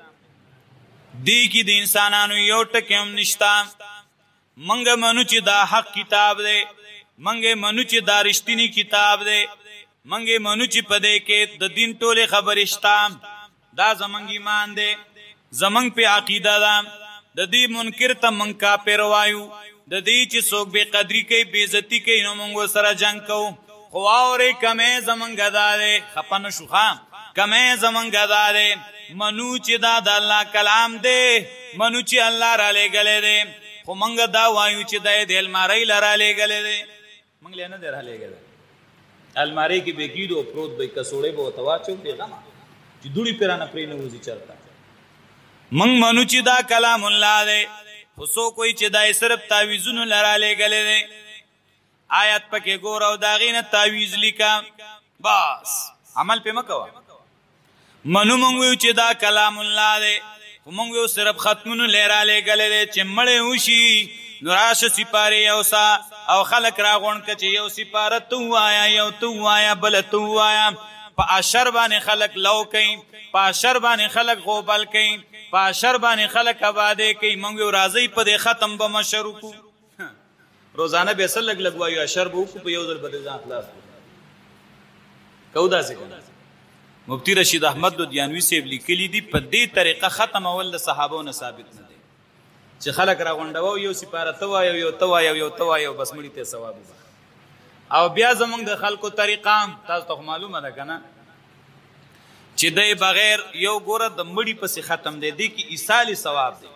دی کې د انسانانو یو ټکی هم نشته. منګه منو چې دا حق کتاب دی، منګه منو چې دا رښتینی کتاب دی، منګه منو چې په دې کې د دین ټولې خبرې شته. دا زمونږ ایمان دی، زمونږ په عقیده ده. د دې منکر ته موږ کافر وایو، د دې چې څوک بې قدري کوي بې عزتي کوي نو موږ ورسره جنګ کوو. خو واورئ کمی زمونږ دا دی، خفه نه شو ښه، کمی زمونږ دا دی منو چې دا د الله کلام دی، منو چې الله را لېږلی دی، خو موږ دا وایو چې دی د المارۍ له را لېږلی دی. موږ له نه دی را لېږلی، المارۍ کې به ګیډو پروت به کڅوړې به ورته واچو بېغمه چې دوړې پرې رانه پرې نه وځي چرته. موږ منو چې دا کلام الله دی، خو څوک وایي چې دا یې صرف تعویضونو له را لېږلی دی. آیت پکې ګوره او د هغې نه تعویض لیکه، بس عمل پې مه کوه. منو موږ وایو چې دا کلام الله دی، خو موږ وایو صرف ختمونو له یې را لېږلی دی چې مړی وشي نو راشه سپارې یوسه او خلک راغونډ که چې یو سپاره ته ووایه، یو ته ووایه، بله ته ووایه. په اشر باندې خلک لو کوي، په اشر باندې خلک غوبل کوي، په اشر باندې خلک آبادې کوي. موږ وایو راځئ په دې ختم به مشر وکړو. روزانه به څه لږ لږ وایو اشر به وکړو، په یو ځل به د ځان خلاص کړو. کو داسې که نه؟ مفتی رشید احمد دودیانوي صاحب لیکلي دي په دې طریقه ختمول د صحابو نه ثابت نه دی چې خلک راغونډوو یو سپاره ته وایو، یو ته وایو، یو ته وایو، بس مړي ته ثواب وبخښه. او بیا زمونږ د خلکو طریقه تاسو ته معلومه ده که نه چې دی بغیر یو ګوره د مړي پسې ختم دی، دی کې ایصال ثواب دی.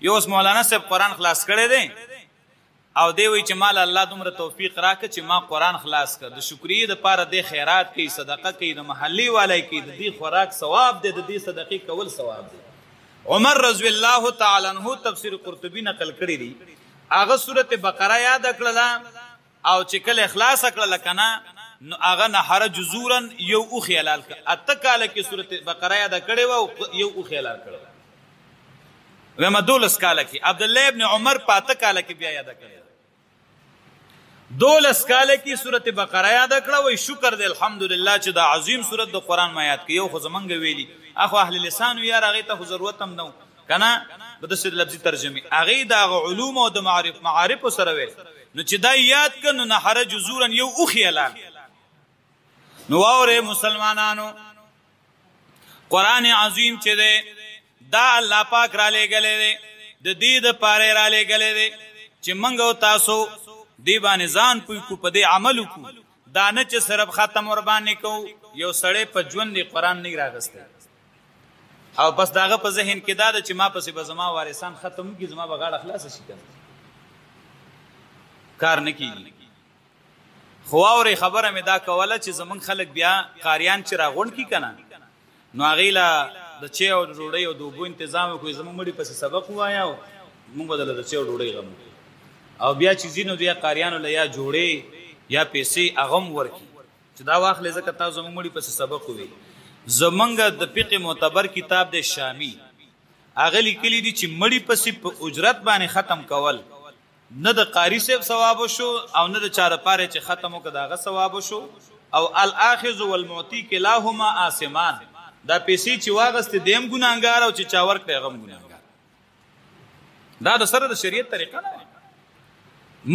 یو اوس مولانا صاحب قرآن خلاص کړی دی او دی وایي چې مال الله دومره توفیق راکړه چې ما قرآن خلاص کړ، د شکریې دپاره دی خیرات کوي، صدقه کوي، د محلي والی کوي، د دې خوراک ثواب دی، د دې صدقې کول ثواب دی. عمر رضی الله تعالی عنہ تفسیر قرطبی نقل کړی دی، هغه سورت بقره یاد کړله او چې کله اخلاص کړله که نه نو هغه نحر جزورا یو اوښ یې حلال کړه. اته کاله کې سورت بقره یاد کړې وه او یو اوښ یې حلال کړه. ویمه 12 کاله کې عبدالله ابن عمر په 8 کاله کې بیا یاد کړی، 12 کاله کې سورت بقره یاد کړه. وایي شکر دی الحمدلله چې دا عظیم سورت د قرآن ما یاد کړي. یو خو زمونږ ویلي اخو اهل لسانو یار هغې ته خو ضرورت هم نه و که نه به داسې لفظي ترجمې هغې د هغه علوم او د معارفو سره ویل. نو چې دا یاد کړه نو نحره جزورا یو اوښ یې حلال. نو واورئ مسلمانانو قرآن عظیم چې دی دا الله پاک را لېږلی دی د دې دپاره یې را لېږلی دی چې موږ او تاسو دې باندې ځان پوه کړو په دې عمل وکړو دا نه چې صرف ختم ورباندې کوو یو سړی په ژوند یې قرآن نه راغستی او بس د هغه په ذهن کې دا ده چې ما پسې به زما وارثان ختم وکړي زما به غاړه خلاصه شي کنه کار نه کېږي خو واورئ خبره مې دا کوله چې زمونږ خلک بیا قاریان چې راغونډ کړي که نه نو هغې له د چای او ډوډۍ او د اوبو انتظام وکړو زموږ مړي پسې سبق ووایه او موږ به دله د چای او ډوډۍ غم وکړو او بیا چې ځي نو د قاریانو له یا جوړې یا پیسې هغه هم ورکړي چې دا واخلې ځکه تاسو زموږ مړي پسې سبق ووایي زمونږ د فقه معتبر کتاب د شامی هغه لیکلي دي چې مړي پسې په اجرت باندې ختم کول نه د قاری صاحب ثواب شو او نه د چا دپاره چې ختم وکړه د هغه ثواب شو او الاخذ والمعطي کلاهما آثمان دا پیسې چې واغستې دی هم ګناهګار او چې چا ورکړی هغه هم ګناهګار دا د سره د شریعت طریقه نه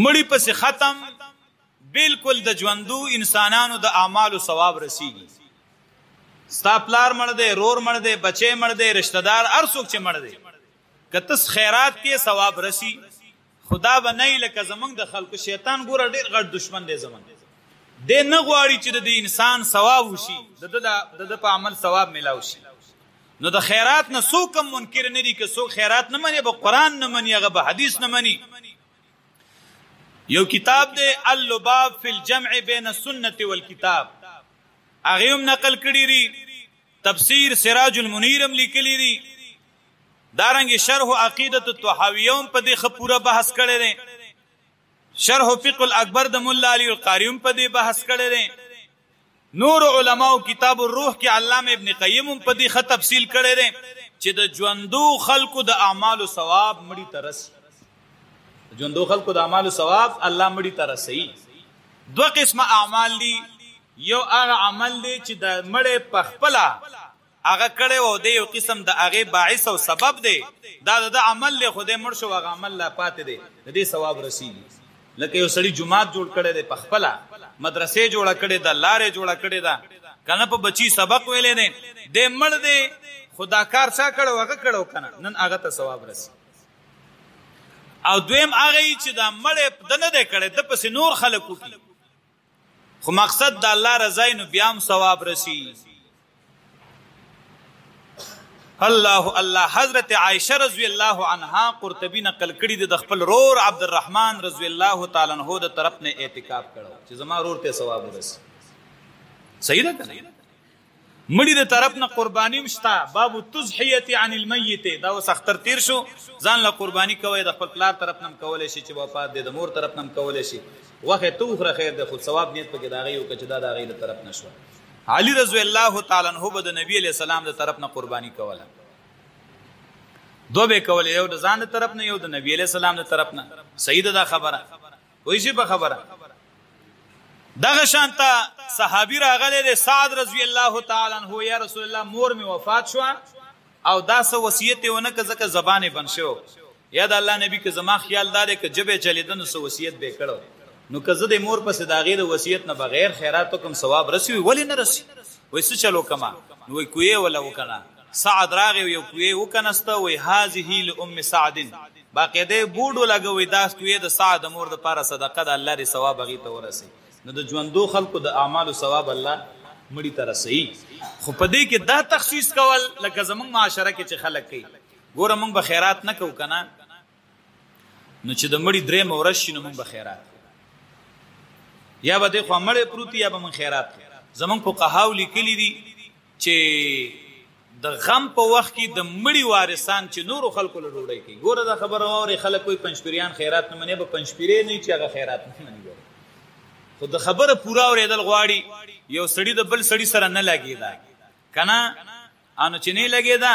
مړي پسې ختم بالکل د ژوندو انسانانو د اعمالو ثواب رسیږي ستا پلار مړ دی رور مړ دی بچی مړ دی رشتہ دار هر څوک چې مړ دی که ته خیرات کې ثواب رسی خدا به نه لکه زمونږ د خلکو شیطان ګوره ډېر غټ دشمن دی زمونږ دی نه غواړي چې د انسان ثواب وشي د ده په عمل ثواب میلاو شي نو د خیرات نه څوک هم منکر نه دي که څوک خیرات نه مني به قرآن نه مني هغه به حدیث نه مني یو کتاب دی اللباب فی الجمع بین السنة والکتاب هغې هم نقل کړي دي تفسیر سراج المنیر هم لیکلي دي دارنګې شرح عقیدة الطحاویه هم په دې ښه پوره بحث کړی دی شرح فقه الاکبر د ملا علی القاری هم په دې بحث کړی دی نور علماء کتاب الروح کې علامه ابن قیم هم په دې ښه تفصیل کړی دی چې د ژوندو خلکو د اعمالو ثواب مړي ته رسي ژوندو خلکو د اعمالو ثواب الله مړي ته رسوي دوه قسمه اعمال دي یو هغه عمل دی چې د مړې په خپله هغه کړی و دی یو قسم د هغې باعث او سبب دی دا د عمل دی خو دی مړ شو هغه عمل لا پاتې دی د دې ثواب رسیږي لکه یو سړي جومات جوړ کړی دی په خپله مدرسې جوړه کړې ده لارې جوړه کړې ده که نه په بچي سبق ویلی دی دی مړ دی خو دا کار چا کړی هغه کړی که نه نن هغه ته ثواب رسي او دویم هغه چې دا مړی ده نه دی کړی ده پسې نور خلک وکړي خو مقصد د الله رضای نو بیا هم ثواب رسی الله الله حضرت عائشه رضی الله عنها قرطبی نقل کړي د خپل رور عبدالرحمن رضی الله تعالی عنہ د طرف نه اعتکاف کړو چې زما رور ته ثواب ورسي صحیح ده کنه مړي د طرف نه قرباني مشتا باب التضحيه عن الميت دا وس اختر تیر شو ځان له قرباني کوي د خپل پلار طرف نه کولای شي چې وفات دي د مور طرف نه کولای شي وخت توخره خیر د خود ثواب نیت پکې دا غي او کچ دا غي د طرف نشو علي رضی الله تعالی عنہ به د نبی علیہ السلام د طرف نه قرباني کوله دو به کول یو د ځان د طرف نه یو د نبی علیہ السلام د طرف نه صحیح ده خبره وای شي په خبره دغه شانته صحابي راغله د سعد رضی الله تعالی عنہ یا رسول الله مور می وفات شو او دا سه وصیت ونه کزکه زبانه بن شو یا د الله نبی که زما خیال دار ک جبه چلیدن سو وصیت به کړو نو که زه د مور پس د غیر وصیت نه بغیر خیرات کوم ثواب رسی ولی نه رسی وای څه چلو کما نو وای کوی ولا وکنا سعد راغه یو کوی وکنسته وای هذه لام سعد باقاعده بوډو لګوي داس کوی د سعد مور د پاره صدقه د الله ری ثواب غي ته ورسی نو د ژوندو خلکو د اعمالو ثواب الله مړي ته رسي خو په دې کې دا تخصیص کول لکه زمونږ معاشره کې چې خلک کوي ګوره مونږ به خیرات نه کوو کنه نو چې د مړي درې مورش شي نو مونږ به خیرات یا به د خو مړې پروتي یا به مونږ خیرات زمونږ فقهاو لیکلي دي چې د غم په وخت کې د مړي وارثان چې نورو خلکو له ډوډۍ کوي ګوره دا خبره واوري خلک کوئی پنځپیریان خیرات نه مني به پنځپیری نه چې هغه خیرات نه مني خو د خبره پورا اورېدل غواړي یو سړی د بل سړی سره نه لګیدا کنه انو چې نه لګیدا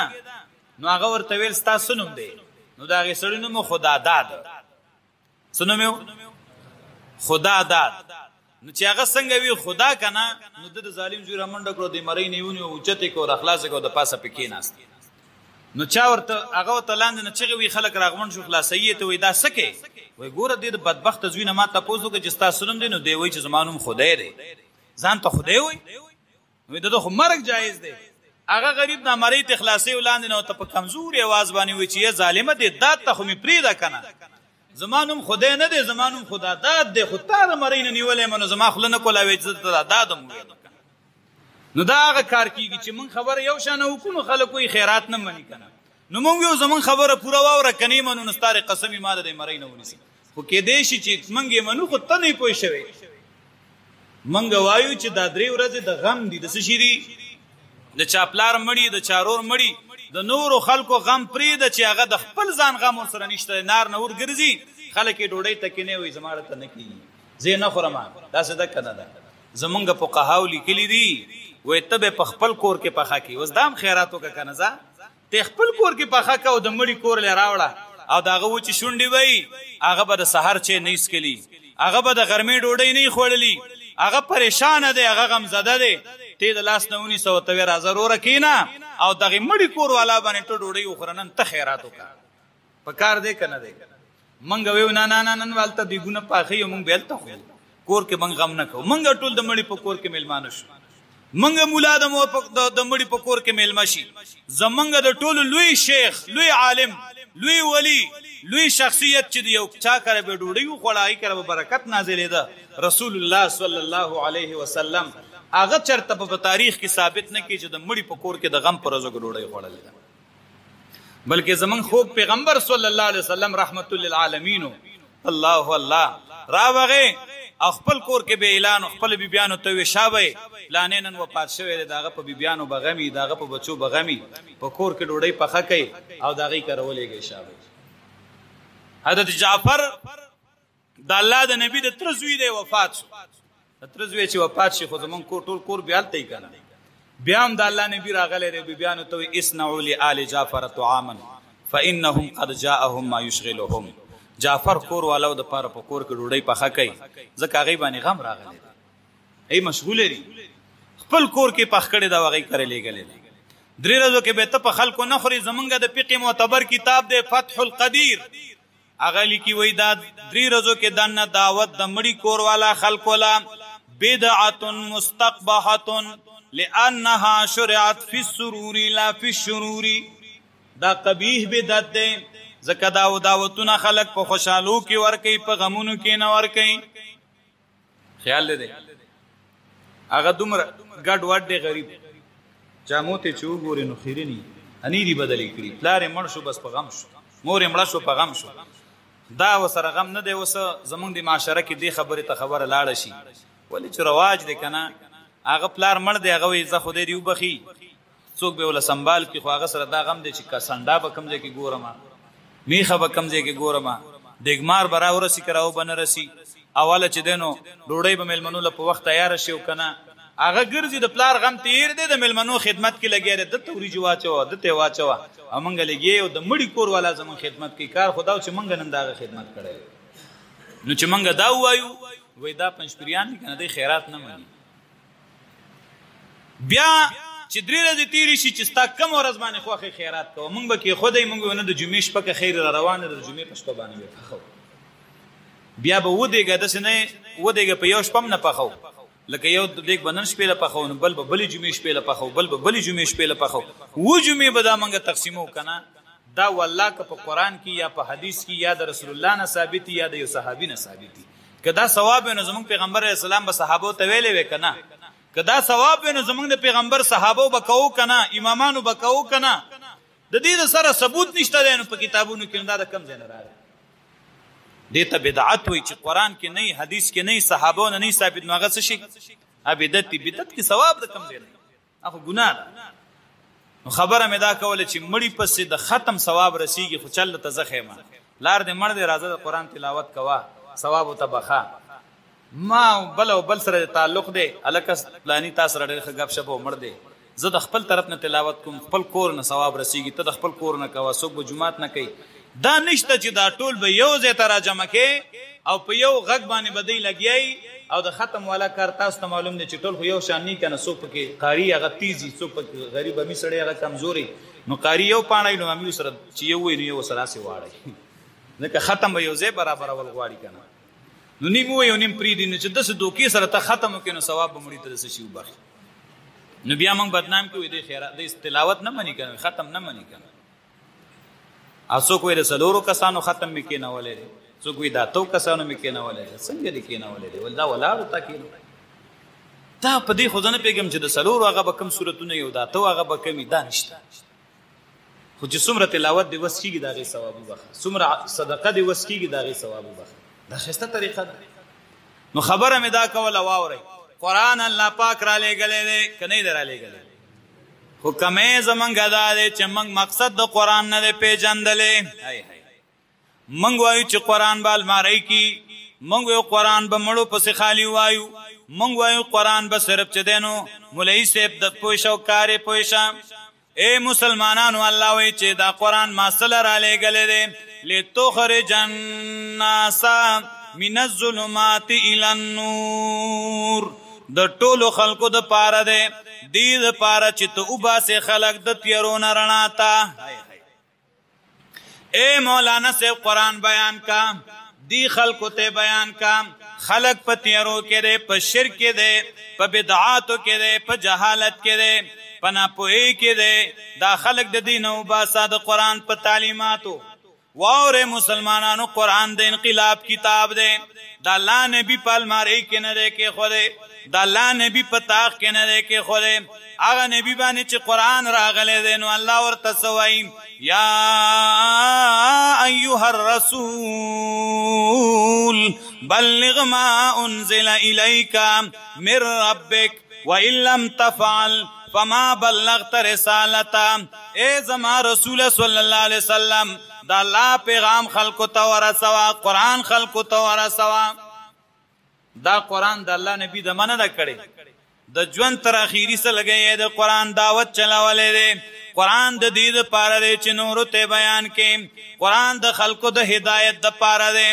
نو هغه ورته ویل ستاسو نوم دی نو دا هغه سړی نوم خدا داد سنومو خدا داد نو چې هغه څنګه وی خدا کنه نو د ظالم زوی رمنډ کړو د مړی نیونی او چته کو د اخلاص کو د پاسه پکې ناست نو چا ورته هغه تلاند نه چې وی خلک راغمن شو خلاصیت وې دا سکه وای ګوره د بدبخت زوی نه ما تاسو کې چې تاسو نوم دی نو دی وای چې زمانوم خدای دی ځان ته خدای وای وې د خو مرګ جایز دی هغه غریب د مری ته خلاصي ولاندې نو ته په کمزوري आवाज باندې وې چې ظالمه دې داد ته خو می پریدا کنه زمانم خدای نه دی زمانم خدا داد دی خو تا د مری نه نیولې منو زما خلنه کولاوي چې دادم نو دا هغه کار کیږي چې من خبره یو شانه وکړو خلکو یې خیرات نه مني کنه نو مونږ یو زمون خبره پوره واوره کني منو نستار قسمی ماده د مری نه ونیسي خو کې دې شي چې منګې منو خو ته نه پوي شوی منګ وایو چې دا درې ورځې د غم دي د څه شي دي د چاپلار مړی د چارور مړی د نورو خلکو غم پرې د چې هغه د خپل ځان غم سره نشته نار نور ګرځي خلک ډوډۍ تکینه وي زماړه ته نه کیږي زه نه خورم دا څه د کنه ده زمونږ په قهاو لیکلي دي وې ته په خپل کور کې پخا کی وزدام خیراتو کا کنه ځه ته خپل کور کې پخا کا او د مړی کور له راوړه او داغه و چې شونډي وای هغه به د سحر چې نه اسکلی هغه به د غرمې ډوډۍ نه خوړلی هغه پریشان دی هغه غم زده دی ته د لاس نه 1900 ضرور کینا او دغه مړی کور والا باندې ته ډوډۍ وخورنن ته خیرات وکا پکار دې کنه دې منګ ویو نه نه نن والته دی ګونه پاخې مونږ بیلته خو کور کې منګ غم نه کو منګ ټول د مړی په کور کې میلمانه شو منګ مولا د مور په د مړی په کور کې میلمه شي زمنګ د ټول لوی شیخ لوی عالم لوی ولی لوی شخصیت چې یو چا کړه به ډوډۍ خوړای کړه برکت نازلې ده رسول الله صلی الله علیه وسلم هغه چرته په تاریخ کې ثابت نه کی چې د مړی په کور کې د غم پر ورځو ډوډۍ خوړلې ده بلکې زمون خوب پیغمبر صلی الله علیه وسلم رحمت للعالمین الله الله راوغه خپل کور کې به اعلان خپل بیبيانو ته وشابه لانینن و پات شوی داغه په بیبيانو بغمی داغه په بچو بغمی په کور کې ډوډۍ پخه کوي او داغه کرولېږي شابه حضرت جعفر د الله د نبی د ترزوی دی وفات شو د ترزوی چې وفات شي خو زمون کور ټول کور بیالته یې کنه بیا هم د الله نبی راغله دی بیبيانو ته اسنعوا لآل جعفر طعاما فانهم قد جاءهم ما يشغلهم جعفر کور والو د پاره په کور کې ډوډۍ پخه کوي ځکه هغه باندې غم راغلی ای مشغول لري خپل کور کې پخ کړي دا وغي کړي لګلې درې ورځې کې به ته په خلکو نه خوري زمونږ د فقه معتبر کتاب دی فتح القدیر هغه لیکي وای دا درې ورځې کې دنه دعوت د مړی کور والا خلکو لا بدعه مستقبحه لانها شرعت فی السرور لا فی الشرور دا قبیح بدعت دی زکه دعوتونه خلق په خوشالو کې ور کوي په غمونو کې نه ور کوي خیال دې هغه دومره ګډ وډ دی غریب چاموته چو ګوري نو خیرنی اني دی بدلی کړی پلار مړ شو بس په غم شو مور مړ شو په غم شو دا وسره غم نه دی وس زمونږ د معاشره کې دی خبره ته خبره لاړ شي ولی چې رواج دی کنه هغه پلار مړ دی هغه وي زه خو دې یو بخي څوک به ول سنبال کې خو هغه سره دا غم دی چې کسانډا به کم ځای کې ګورم میخه به کم ځای کې ګورم دګمار برا ورسی کراو بنرسي اوله چې دینو ډوډۍ به ملمنو له په وخت تیار شي او کنه هغه ګرځي د پلار غم تیر دی د ملمنو خدمت کې لګی دی د توري جواچو د ته واچو امنګ لګي او د مړی کور والا زمون خدمت کې کار خداو چې منګ نن داغه خدمت کړي نو چې منګ دا وایو وای دا پنځپریان کنه د خیرات نه مني بیا چې درې ورځې تیری شي چې ستا کم ورځ باندې خوخه خیرات کوو مونږ به کې خدای مونږ ونه د جمعې شپه کې خیر را روانه د جمعې په شپه باندې وکړو بیا به ودیګه د سنې ودیګه په یو شپم نه پخو لکه یو دیګ بنن شپې له پخو نو بل به بلې جمعې شپې له پخو بل به بلې جمعې شپې له پخو و جمعې به دا مونږ تقسیمو کنه دا والله که په قران کې یا په حدیث کې یا د رسول الله نه ثابت یا د یو صحابي نه ثابت کدا ثواب نو زمون پیغمبر اسلام به صحابه ته ویلې وکنه کدا ثواب نو زمونږ د پیغمبر صحابه وبکاو کنه امامانو وبکاو کنه د دې سره ثبوت نشته نو په کتابونو کې دا کم ځای نه راځي دته بدعت وي چې قران کې نه حدیث کې نه صحابه نه ثابت نو هغه څه شي بدعت کې ثواب د کم ځای نه اخو ګناه نو خبره مې دا کوله چې مړی پسې د ختم ثواب رسیږي خو چل ته زخمه لار دې مړ دې راځه د قران تلاوت کوا ثواب او تبخا ما بل سره تعلق دی الکس پلانی تاسو رډه غب شپ مړ دی زه د خپل طرف نه تلاوت کوم خپل کور نه ثواب رسیږي ته د خپل کور نه کوا څوک به جمعات نه کوي دا نشته چې دا ټول به یو ځای تراجمه کې او په یو غږ باندې بدی لګیای او د ختم والا کار تاسو ته معلوم دی چې ټول خو یو شان نه کنه څوک کې قاری هغه تیزی څوک غریب امي سړی هغه کمزوري نو قاری یو پانای نو امي سره چې یو وي نو یو سره سي واړی ځکه ختم به یو ځای برابر ول غواړي کنه نو نیمو یو نیم پری دین چې دسه دوکي سره ته ختم کینو ثواب به مړی ته شي وبخ نو بیا موږ بدنام کوي د خیرات د تلاوت نه مني کنه ختم نه مني کنه اسو کوئی د سلورو کسانو ختم میکې نه ولې څوک وی دا تو کسانو میکې نه ولې څنګه دې کې نه ولې ولدا ولاړ تا کې دا په دې خو ځنه پیغام چې د سلورو هغه به کم صورتونه یو دا تو هغه به کمی دا نشته خو چې څومره تلاوت دی وس کیږي دا غي ثواب وبخ څومره صدقه دی وس کیږي دا غي ثواب وبخ دا خسته طریقه ده نو خبره مې دا کوله واوري قران الله پاک را لېګلې دې کني در لېګلې خو کمه زمنګ دا دې چې موږ مقصد د قران نه پیژندلې هاي هاي موږ وایو چې قران بال مارای کی موږ یو قران به مړو پس خالی وایو موږ وایو قران به صرف چ دینو مولوی صاحب د پوښو کارې پوښا اے مسلمانانو الله وایي چې دا قران ما سره را لېګلې دې لتخرج الناس من الظلمات الى النور د ټولو خلقو د پاره ده دې د پاره چې ته وباسه خلق د تیرونه رڼا تا اے مولانا سے قرآن بیان کا دی خلقو ته بیان کا خلق په تیرو کې ده په شرک کې ده په بدعاتو کې ده په جهالت کې ده په ناپوهۍ کې ده دا خلق د دین او باسه د قرآن په تعلیماتو واوره مسلمانانو قرآن د انقلاب کتاب ده دا الله نبی په الماری کې نه ده کې خوده دا الله نبی په تاخ کې نه ده کې خوده هغه نبی باندې چې قرآن راغلی دی نو الله ورته سوای یا ایها الرسول بلغ ما انزل الیک من ربک وان لم تفعل فما بلغت رسالته اے زما رسول صلی الله علیه وسلم دا الله پیغام خلقو ته ورسوا قرآن خلقو ته ورسوا دا قرآن د الله نبی د مننه کړي د ژوند تر اخیری سره لګي د قرآن دعوت چلاولې ده قرآن د دې لپاره دی چې نور ته بیان کې قرآن د خلقو د هدایت د لپاره دی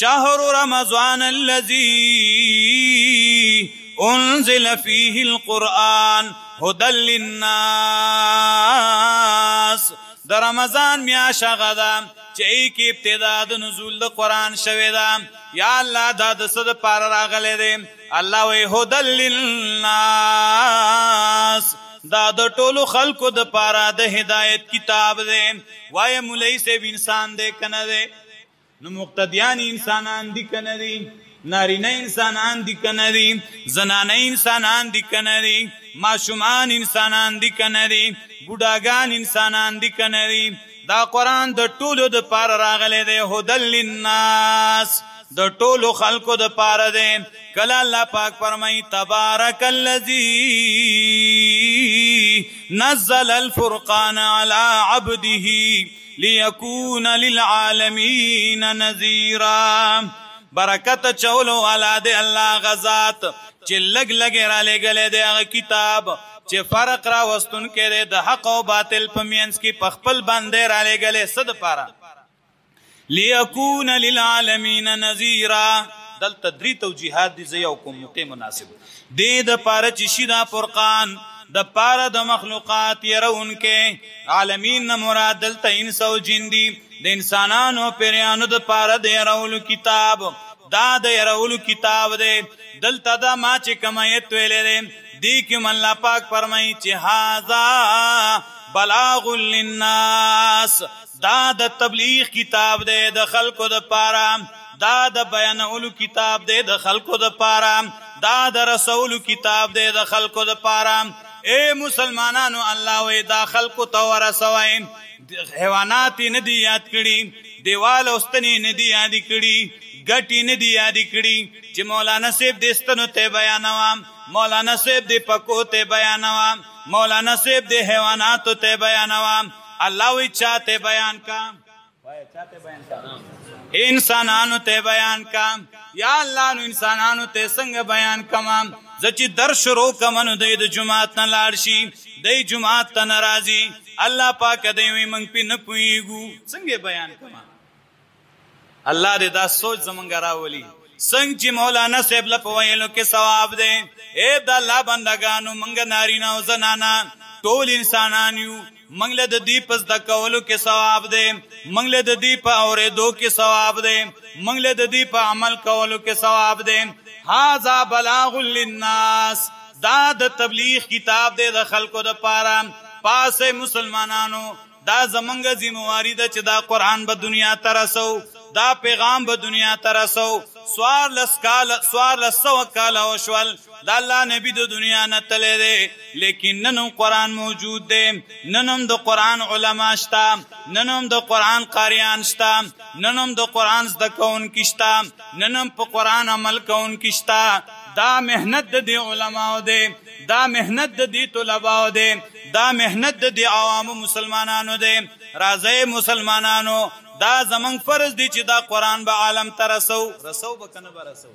شهر رمضان الذي انزل فيه القرآن هدى للناس د رمضان میاشت غدا چې کې ابتدا د نزول د قرآن شوی دا یا الله دا د صد پار راغله دی الله وی هدى للناس دا د ټولو خلقو د پاره د هدایت کتاب دی وای مولای سیب انسان دی کنه دی نو مقتدیان انسانان دی کنه دی نارینه انسانان دی کنه دی زنانه انسانان دی کنه دی ماشومان انسانان دی کنه دی بوډاګان انسانان دی کنه دی دا قرآن د ټولو د پاره راغلی دی هدى للناس د ټولو خلقو د پاره دی کله الله پاک فرمای تبارک الذی نزل الفرقان على عبده ليكون للعالمین نذیرا برکت چولو علا دی الله غزات چې لګ لګ را لګلې دی هغه کتاب چې فرق را وستون کې د حق او باطل په مینس کې پخپل باندې را لګلې صد پاره ليكون للعالمین نذیرا دل تدری توجیهات دي زیو کوم موقع مناسب دې د پاره چې شیدا فرقان د پاره د مخلوقات يرون کې عالمین مراد دلته انس او جن دي د انسانانو پیرانو د پاره د يرولو کتاب دا د يرولو کتاب دی دلته دا ما چې کمایت ویلې دی کې الله پاک فرمایي چې هاذا بلاغ للناس دا د تبلیغ کتاب دی د خلقو د پاره دا د بیانولو کتاب دی د خلقو د پاره دا د رسولو کتاب دی د خلقو د پاره اے مسلمانانو الله وی دا خلقو ته ورسوي حیوانات نه دی یاد کړي دیوال اوستنی نه دی یاد کړي ګټی نه دی یاد کړي چې مولانا صاحب دستنو ته بیانوام مولانا صاحب د پکو ته بیانوام مولانا صاحب د حیوانات ته بیانوام الله وی چاته بیان کا وای چاته بیان کا انسانانو ته بیان کا یا الله نو انسانانو ته څنګه بیان کما زچی در شروع کمنو د جمعات نه لاړ شي د جمعات ته ناراضي الله پاک دې وي مونږ په نه پويګو څنګه بیان کما الله دې دا سوچ زمونږ راولي څنګه چې مولانا صاحب له ویلو کې ثواب دی اے د الله بندگانو مونږ نارینه او زنانا ټول انسانان یو مونږ له د دې پس د کولو کې ثواب دی مونږ له د دې په اورېدو کې ثواب دی مونږ له د دې په عمل کولو کې ثواب دی هاذا بلاغ للناس دا د تبلیغ کتاب دی د خلکو د پاره. پاسه مسلمانانو دا زمونږ ذمہواری ده چې دا قرآن به دنیا ته رسو، دا پیغام به دنیا ته رسو. 1400 کاله وشول دا الله نبی د دنیا نه تللی دی، لیکن نن هم قرآن موجود دی، نن هم د قرآن علما شته، نن هم د قرآن قاریان شته، نن هم د قرآن زده کوونکي شته، نن هم په قرآن عمل کوونکي شته. دا محنت د دې علماو دی، دا محنت د دې طلباو دی، دا محنت د دې عوامو مسلمانانو دی. راځئ مسلمانانو، دا زمونږ فرض دی چې دا قرآن به عالم ته رسو به که نه به رسو.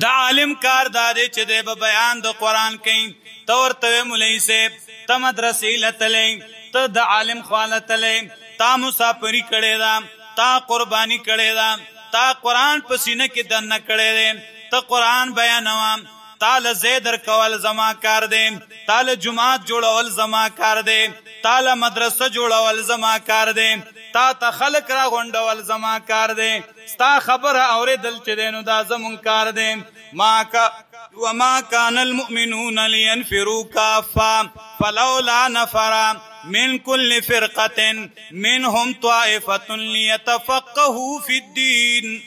دا عالم کار دا دی چې دی به بیان د قرآن کوي. ته ورته مولوي صاحب ته مدرسې لتلی، ته د عالم خوا لتلی، تا مسافري کړې ده، تا قرباني کړې ده، تا قرآن په سینه کې دننه کړی دی، ته قرآن بیانوه، تا له ځای درکول زما کار دی، تا له جماعت جوړول زما کار دی، تا له مدرسه جوړول زما کار دی، تا ته خلق را غونډول زما کار دی، ستا خبره اورېدل چې دی نو دا زمونږ کار دی. وما كان المؤمنون لينفروا كافة فلولا نفر من كل فرقة منهم طائفة ليتفقهوا في الدين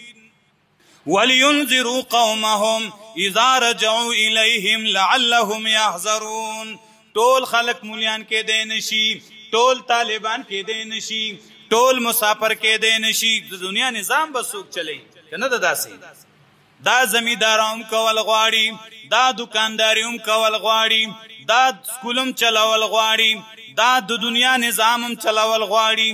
ولينذروا قومهم اذا رجعوا اليهم لعلهم يحذرون. ټول خلق مولیان کې دی نشي، ټول طالبان کې دی نشي، ټول مسافر کې دی نشي. د دنیا نظام به څوک چلی کنه؟ د داسې دا زمیندارام کول غواړي، دا دکانداریم کول غواړي، دا سکولم چلول غواړي، دا د دنیا نظامم چلول غواړي،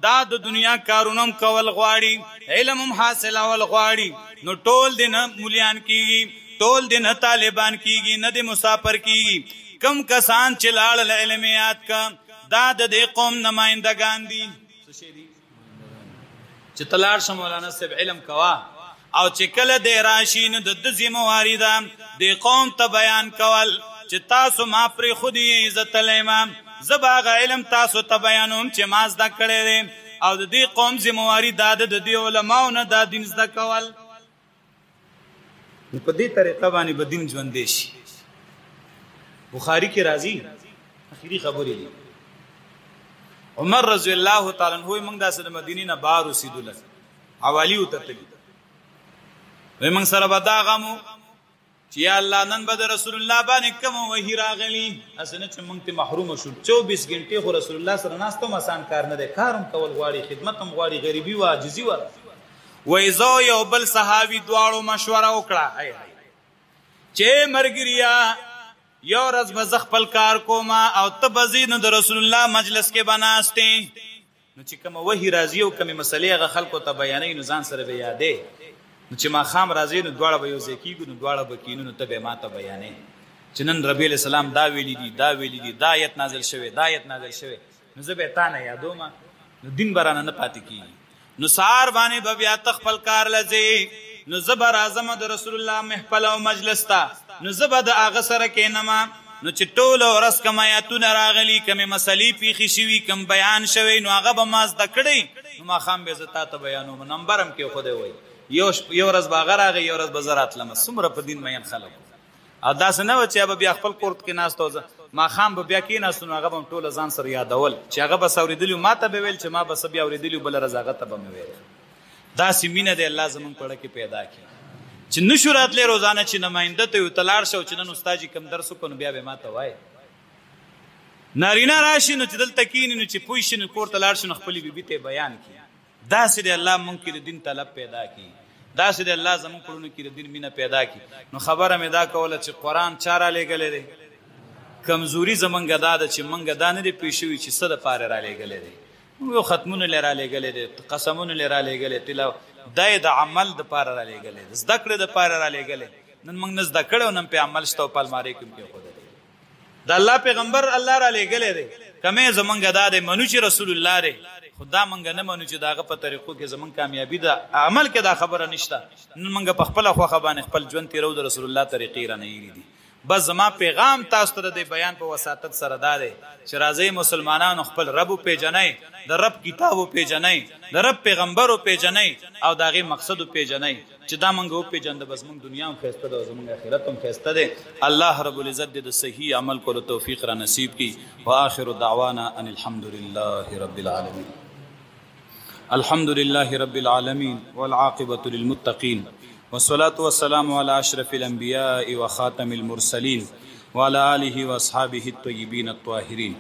دا د دنیا کارونم کول غواړي، علمم حاصلول غواړي. نو ټول دین مولیان کیږي، ټول دین طالبان کیږي، نه د مسافر کیږي. کم کسان چې لاړل علمیات کا دا د دې قوم نمائندگان دي چې تلاړ شه مولانا صاحب علم کوا، او چې کله د راشي نو د ذمہواری ده د قوم ته بیان کول چې تاسو ما پرې خودي عزت لیما، زباغ علم تاسو ته بیانوم چې ما زده کړی دی، او د دې قوم ذمہواری دا د دې علماو نه دا دین زده کول. په دې طریقه باندې به دین ژوندی شي. بخاری کې راځي اخیری خبرې دي، عمر رضی الله تعالی عنہ موږ داسې د مدینې نه بار اوسېدل، حوالی وتتلی وای موږ سره به دا غمو چې یا الله نن به د رسول الله باندې کوم وحی راغلی، اسنه چې موږ ته محروم شو. 24 غنټې خو رسول الله سره ناستو آسان کار نه دی، کارم کول غواړي، خدمت هم غواړي، غریبي و عاجزي و. وای زو یو بل صحابي دواړو مشوره وکړه چې مرګریا یو ورځ به زه خپل کار کوم او ته به ځې نو د رسول الله مجلس کې به ناستې، نو چې کومه وحی راځي او کومې مسلې هغه خلکو ته بیانوي نو ځان سره به یادې، نو چې ماښام راځي نو دواړه به یو ځای کېږو، نو دواړه به کینو، نو ته به ما ته بیانې چې نن ربیع علیه السلام دا ویلي دي، دا ویلي دي، دا آیت نازل شوی، دا آیت نازل شوی، نو زه به تا نه یادوم، نو دین به رانه نه پاتې کېږي. نو سهار باندې به بیا ته خپل کار له ځې، نو زه به راځم د رسول الله محفل او مجلس ته، نو زه به د هغه سره کښېنم، نو چې ټوله ورځ کوم آیتونه راغلي، کومې مسلې پیښې شوي، کوم بیان شوی، نو هغه به ما زده کړی، نو ماښام به زه تا ته بیانوم. نمبر هم کېښودی وایي یو ورځ به هغه راغی، یو ورځ به زه راتلم. څومره په دین مین خلک او داسې نه وه چې به بیا خپل کور کې ناست او ماښام به بیا کېناستو، نو هغه به هم ټوله ځان سره یادول چې هغه بس اورېدلي ما ته به ویل چې ما بس بیا اورېدلي بله ورځ هغه ته به مې ویل. داسې مینه دی الله زمونږ په اړه کې پیدا کړي چې نشو راتلی روزانه چې نماینده ته یو ته لاړ شه او چې نن استاد جي کوم درس وکړو نو بیا به ما ته وایي. نارینه راشي نو چې دلته کښېني نو چې پوه شي نو کور ته لاړ شي نو خپلې بیبي ته بیان کړي. داسې دی الله مونږ کې د دین طلب پیدا کړي، داسې دی الله زمونږ کړونو کې د دین مینه پیدا کړي. نو خبره مې دا کوله چې قرآن چا رالیږلی دی؟ کمزوري زمونږ دا ده چې مونږ دا نه دی پوه شوي چې څه دپاره رالیږلی دی. یو ختمونه لري رالیږلی دی، قسمونه لري رالیږلی، دا یې د عمل دپاره رالیږلی دی، زده کړې دپاره رالیږلی. نن موږ نه زده کړی او نن پې عمل شته او په المارۍ کې هم کېښودلی. د الله پیغمبر الله رالیږلی دی، کمې زمونږ دا دی منو چې رسول الله دی، خو دا موږ نه منو چې د هغه په طریقو کې زمونږ کامیابي ده. عمل کې دا خبره نشته. نن موږ په خپله خوښه باندې خپل ژوند تېرو، د رسول الله طریقې رانه هېرې دي. بس زما پیغام تاسو ته د بیان په وساتت سره دا دی چې راځي مسلمانانو خپل رب پیژنئ، د رب کتاب پیژنئ، د رب پیغمبر پیژنئ او داغه مقصد پیژنئ چې دا مونږ پیژند بس مونږ دنیا هم خسته ده او زمونږ آخرت هم خسته ده. الله رب العزت د صحیح عمل کولو توفیق را نصیب کی. واخر دعوانا ان الحمد لله رب العالمین. الحمد لله رب العالمين والعاقبة للمتقين والصلاة والسلام على أشرف الأنبياء وخاتم المرسلين وعلى آله وأصحابه الطيبين الطاهرين.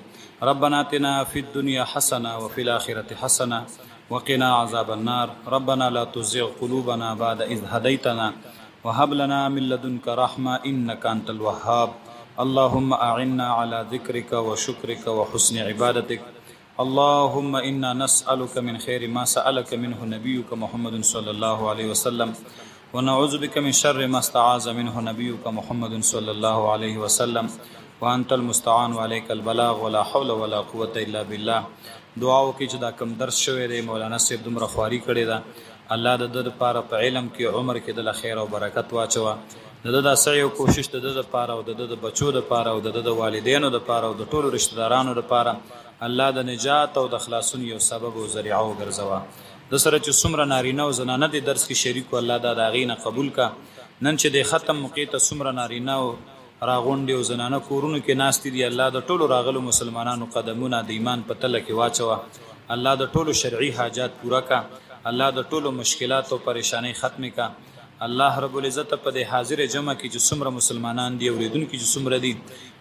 ربنا آتنا في الدنيا حسنة وفي الآخرة حسنة وقنا عذاب النار. ربنا لا تزغ قلوبنا بعد إذ هديتنا وهب لنا من لدنك رحمة إنك أنت الوهاب. اللهم أعنا على ذكرك وشكرك وحسن عبادتك. اللهم إنا نسألك من خير ما سألك منه نبيك محمد صلى الله عليه وسلم ونعوذ بك من شر ما استعاذ منه نبيك محمد صلى الله عليه وسلم وأنت المستعان وعليك البلاغ ولا حول ولا قوة إلا بالله. دعاو کې چې دا کم درس شوی دی مولانا صاحب دومره خواري کړې ده، الله د ده لپاره په علم کې عمر کې د خیر او برکت واچوه، د ده د سعی او کوشش د ده لپاره او د ده د بچو لپاره او د ده د والدینو لپاره او د ټولو رشتہ دارانو لپاره الله د نجات او د خلاصون یو سبب او ذریعه وګرځوه. د سره چې څومره نارینه او زنانه د درس کې شریک الله د هغې نه قبول کا. نن چې د ختم موقع ته څومره نارینه او راغونډې او زنانه کورونو کې ناستې دي، الله د ټولو راغلو مسلمانانو قدمونه د ایمان په تله کې واچوه. الله د ټولو شرعي حاجات پوره کا. الله د ټولو مشکلات او پریشانی ختم کا. الله رب العزت په دې حاضر جمع کې چې څومره مسلمانان دي اوریدونکي چې څومره دي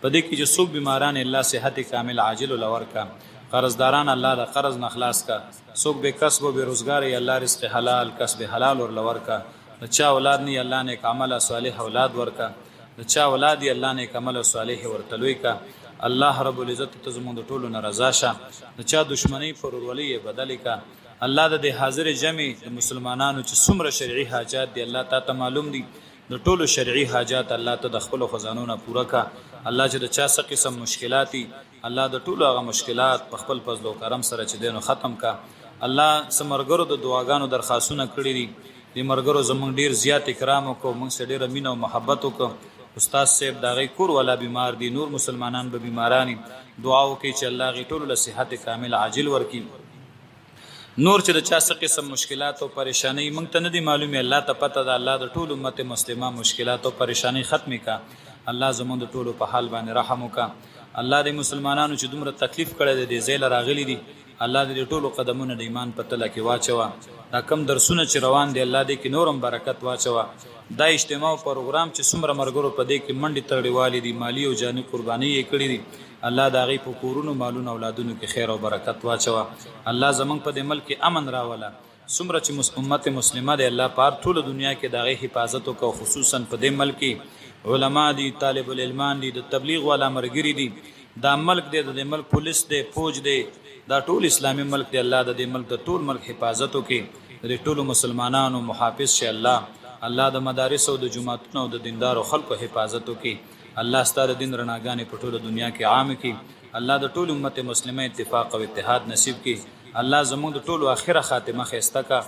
په دې کې چې څوک بیماران الله صحت کامل عاجل ولور کا، قرضداران الله د قرض نه خلاص کا، څوک به کسب او بیروزګار الله رزق حلال کسب حلال ورلور کا، د چا اولاد نه الله نیک عمل صالح اولاد ورکا، د چا اولاد الله نیک عمل صالح ورتلوي کا. الله رب العزت ته زموږ د ټولو نه رضا شه، د چا دشمنی پر ورولي بدل کا. الله د دې حاضر جمع د مسلمانانو چې څومره شرعي حاجات دي الله ته معلوم دي، د ټولو شرعي حاجات الله ته د خپل خزانو نه پوره کا. الله چې د چا څه قسم مشکلات دي الله د ټولو هغه مشکلات په خپل فضل او کرم سره چې دینو ختم کا. الله سمرګرو د دعاګانو درخواستونه کړې دي، د مرګرو زمونږ ډیر زیات اکرام وکړو، موږ سره ډیر مینه او محبت وکړو. استاد صاحب دا غي کور ولا بیمار دي، نور مسلمانان به بیمارانی دعا وکړي چې الله غي ټولو له صحت کامل عاجل ورکړي. نور چې د چا څه قسم مشکلات او پریشانی مونږ ته نه دي معلومه، الله ته پته ده. الله د ټول امت مسلمه مشکلات او پریشانی ختم کا. الله زموږ د ټولو په حال باندې رحم وکا. الله د مسلمانانو چې دومره تکلیف کړی دی زیل راغلی دي، الله دې ټولو قدمونه د ایمان په تله کې واچوه. دا کم درسونه چې روان دي الله دې کې نورم برکت واچوه. دا اجتماع او پروګرام چې څومره مرګرو په دې کې منډي تړلې دي، مالی او جاني قرباني یې کړې دي، الله دا غي په کورونو مالونو اولادونو کې خیر او برکت واچوه. الله زمونږ په دې ملک امن راوله. څومره چې امت مسلمه دی الله په ټول دنیا کې دا غي حفاظت وکړو، خصوصا په دې ملک علما دي، طالب العلمان دي، د تبلیغ والا مرګري دي، دا ملک دی د ملک پولیس دی، فوج دی، دا ټول اسلامي ملک دی. الله د دې ملک د ټول ملک حفاظت وکړي، د ټول مسلمانانو محافظ شي الله. الله د مدارس او د جماعتونو او د دیندارو خلکو حفاظت وکړي. الله ستاسو دین رڼاګانې په ټوله دنیا کې عام کړي. الله د ټول امت مسلمه اتفاق او اتحاد نصیب کړي. الله زموږ د ټولو اخره خاتمه خسته کا.